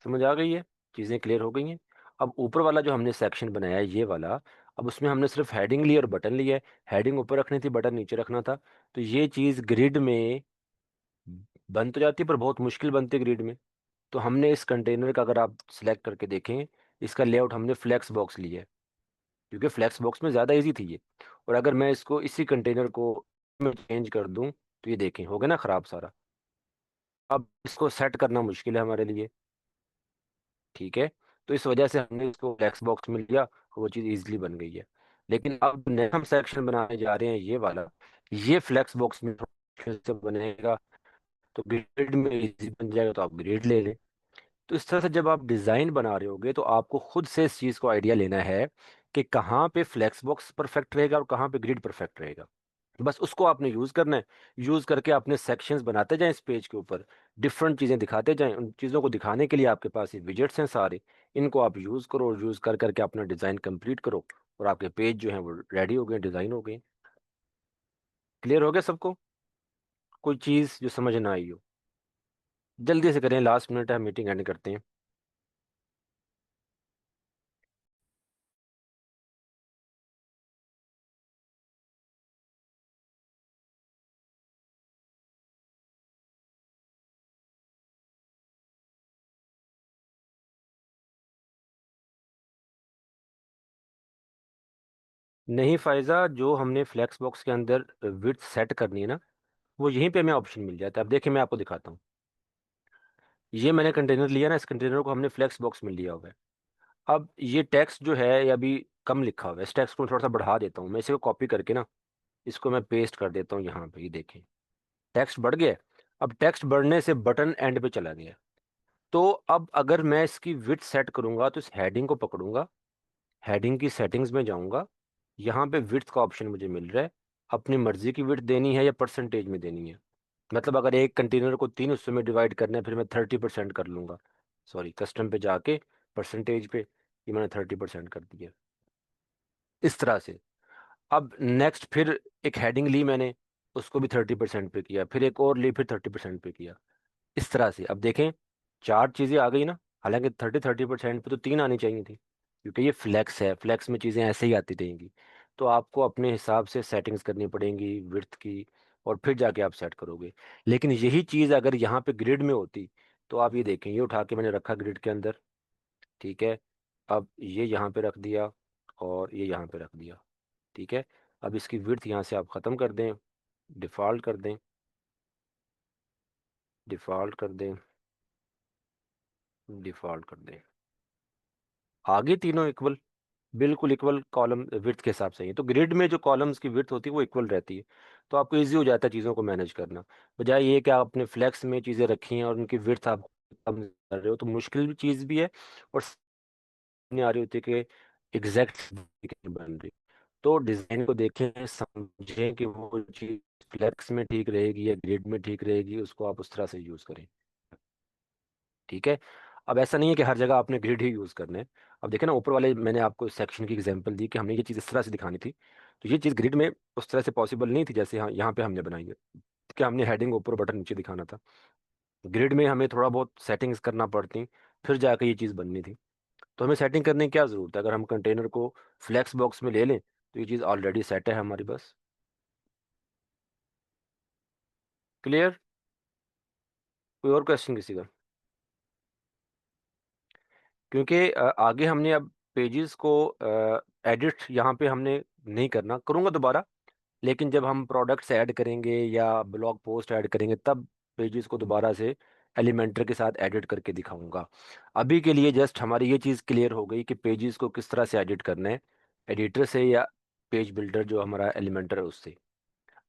समझ आ गई है? चीज़ें क्लियर हो गई हैं? अब ऊपर वाला जो हमने सेक्शन बनाया है ये वाला, अब उसमें हमने सिर्फ हेडिंग ली और बटन लिया है। हेडिंग ऊपर रखनी थी, बटन नीचे रखना था। तो ये चीज़ ग्रिड में बन तो जाती है, पर बहुत मुश्किल बनती है ग्रिड में। तो हमने इस कंटेनर का, अगर आप सिलेक्ट करके देखें, इसका लेआउट हमने फ्लेक्स बॉक्स लिया है, क्योंकि फ्लेक्स बॉक्स में ज़्यादा इजी थी ये। और अगर मैं इसको इसी कंटेनर को में चेंज कर दूं, तो ये देखें हो गया ना ख़राब सारा। अब इसको सेट करना मुश्किल है हमारे लिए। ठीक है, तो इस वजह से हमने इसको फ्लेक्स बॉक्स में लिया, और वो चीज़ ईजिली बन गई है। लेकिन अब नया हम सेक्शन बनाने जा रहे हैं ये वाला, ये फ्लेक्स बॉक्स में थोड़ा मुश्किल से बनेगा। तो ग्रिड में इजी बन जाएगा, तो आप ग्रिड ले लें। तो इस तरह से जब आप डिज़ाइन बना रहे होगे, तो आपको खुद से इस चीज़ को आइडिया लेना है कि कहाँ पे फ्लेक्स बॉक्स परफेक्ट रहेगा और कहाँ पे ग्रिड परफेक्ट रहेगा। बस उसको आपने यूज़ करना है। यूज़ करके अपने सेक्शंस बनाते जाएं इस पेज के ऊपर, डिफरेंट चीज़ें दिखाते जाएं। उन चीज़ों को दिखाने के लिए आपके पास ये विजेट्स हैं सारे, इनको आप यूज़ करो, यूज़ कर करके अपना डिज़ाइन कंप्लीट करो, और आपके पेज जो हैं वो रेडी हो गए, डिज़ाइन हो गए। क्लियर हो गया सबको? कोई चीज़ जो समझ ना आई हो, जल्दी से करें, लास्ट मिनट है, मीटिंग एंड करते हैं। नहीं फायजा, जो हमने फ्लेक्स बॉक्स के अंदर विड्थ सेट करनी है ना, वो यहीं पे हमें ऑप्शन मिल जाता है। अब देखिए मैं आपको दिखाता हूँ। ये मैंने कंटेनर लिया ना, इस कंटेनर को हमने फ्लेक्स बॉक्स में लिया हुआ है। अब ये टेक्स्ट जो है ये अभी कम लिखा हुआ है, इस टेक्स्ट को थोड़ा सा बढ़ा देता हूँ मैं, इसे को कॉपी करके ना इसको मैं पेस्ट कर देता हूँ यहाँ पे। ये देखें, टेक्स्ट बढ़ गया है। अब टेक्स्ट बढ़ने से बटन एंड पे चला गया। तो अब अगर मैं इसकी विड्थ सेट करूंगा तो इस हेडिंग को पकड़ूंगा, हेडिंग की सेटिंग्स में जाऊंगा, यहाँ पे विड्थ का ऑप्शन मुझे मिल रहा है। अपनी मर्जी की विड्थ देनी है या परसेंटेज में देनी है। मतलब अगर एक कंटेनर को तीन हिस्सों में डिवाइड करना है, फिर मैं 30% कर लूंगा। सॉरी, कस्टम पे जाके परसेंटेज पे ये मैंने 30% कर दिया, इस तरह से। अब नेक्स्ट फिर एक हेडिंग ली मैंने, उसको भी 30% पे किया, फिर एक और ली, फिर 30% पे किया, इस तरह से। अब देखें, चार चीजें आ गई ना। हालांकि 30% पे तो तीन आनी चाहिए थी, क्योंकि ये फ्लेक्स है, फ्लेक्स में चीजें ऐसे ही आती रहेंगी। तो आपको अपने हिसाब से सेटिंग्स करनी पड़ेंगी विड्थ की, और फिर जाके आप सेट करोगे। लेकिन यही चीज अगर यहाँ पे ग्रिड में होती, तो आप ये देखें, ये उठा के मैंने रखा ग्रिड के अंदर, ठीक है। अब ये यहाँ पे रख दिया, और ये यहाँ पे रख दिया, ठीक है। अब इसकी विड्थ यहाँ से आप ख़त्म कर दें, डिफ़ॉल्ट कर दें, डिफ़ॉल्ट कर दें, डिफ़ॉल्ट कर दें। आगे तीनों इक्वल, बिल्कुल इक्वल कॉलम विड्थ के हिसाब से ही। तो ग्रिड में जो कॉलम्स की विड्थ होती है वो इक्वल रहती है। तो आपको इजी हो जाता है चीज़ों को मैनेज करना, बजाय ये कि आप अपने फ्लेक्स में चीज़ें रखी हैं और उनकी विड्थ आप कम कर रहे हो। तो मुश्किल भी चीज़ भी है, और नहीं आ रही होती कि एग्जैक्ट बन रही। तो डिज़ाइन को देखें, समझें कि वो चीज़ फ्लेक्स में ठीक रहेगी या ग्रिड में ठीक रहेगी, उसको आप उस तरह से यूज़ करें, ठीक है। अब ऐसा नहीं है कि हर जगह आपने ग्रिड ही यूज़ करना है। अब देखें ना, ऊपर वाले मैंने आपको सेक्शन की एग्जांपल दी कि हमने ये चीज़ इस तरह से दिखानी थी, तो ये चीज़ ग्रिड में उस तरह से पॉसिबल नहीं थी जैसे यहाँ पे हमने बनाई है, कि हमने हेडिंग ऊपर बटन नीचे दिखाना था। ग्रिड में हमें थोड़ा बहुत सेटिंग्स करना पड़ती, फिर जाकर ये चीज़ बननी थी। तो हमें सेटिंग करने की क्या ज़रूरत है, अगर हम कंटेनर को फ्लेक्स बॉक्स में ले लें तो ये चीज़ ऑलरेडी सेट है हमारी, बस। क्लियर? कोई और क्वेश्चन किसी का? क्योंकि आगे हमने अब पेजेस को एडिट यहाँ पे हमने नहीं करना, करूँगा दोबारा। लेकिन जब हम प्रोडक्ट्स ऐड करेंगे या ब्लॉग पोस्ट ऐड करेंगे, तब पेजेस को दोबारा से एलिमेंटर के साथ एडिट करके दिखाऊंगा। अभी के लिए जस्ट हमारी ये चीज़ क्लियर हो गई कि पेजेस को किस तरह से एडिट करना है, एडिटर से या पेज बिल्डर जो हमारा एलिमेंटर है उससे।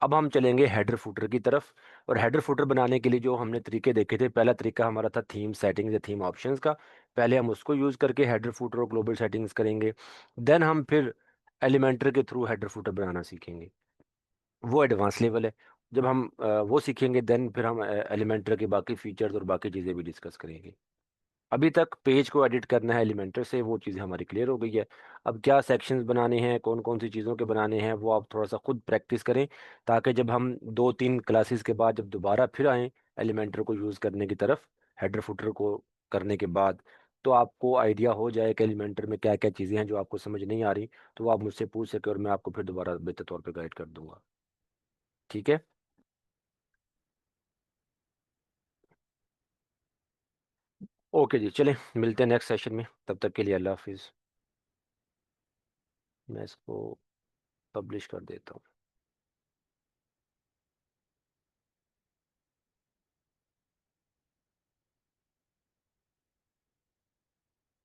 अब हम चलेंगे हेडर फुटर की तरफ। और हेडर फुटर बनाने के लिए जो हमने तरीके देखे थे, पहला तरीका हमारा था थीम सेटिंग्स या थीम ऑप्शंस का। पहले हम उसको यूज़ करके हेडर फुटर और ग्लोबल सेटिंग्स करेंगे। देन हम फिर एलिमेंटर के थ्रू हेडर फुटर बनाना सीखेंगे, वो एडवांस लेवल है। जब हम वो सीखेंगे, देन फिर हम एलिमेंटर के बाकी फीचर्स और बाकी चीज़ें भी डिस्कस करेंगे। अभी तक पेज को एडिट करना है एलिमेंटर से, वो चीज़ें हमारी क्लियर हो गई है। अब क्या सेक्शंस बनाने हैं, कौन कौन सी चीज़ों के बनाने हैं, वो आप थोड़ा सा खुद प्रैक्टिस करें, ताकि जब हम दो तीन क्लासेस के बाद जब दोबारा फिर आएँ एलिमेंटर को यूज़ करने की तरफ, हेडर फुटर को करने के बाद, तो आपको आइडिया हो जाए कि एलिमेंटर में क्या क्या चीज़ें हैं जो आपको समझ नहीं आ रही। तो वो आप मुझसे पूछ सके और मैं आपको फिर दोबारा बेहतर तौर पर गाइड कर दूंगा, ठीक है। ओके जी, चलें मिलते हैं नेक्स्ट सेशन में, तब तक के लिए अल्लाह हाफिज़। मैं इसको पब्लिश कर देता हूँ।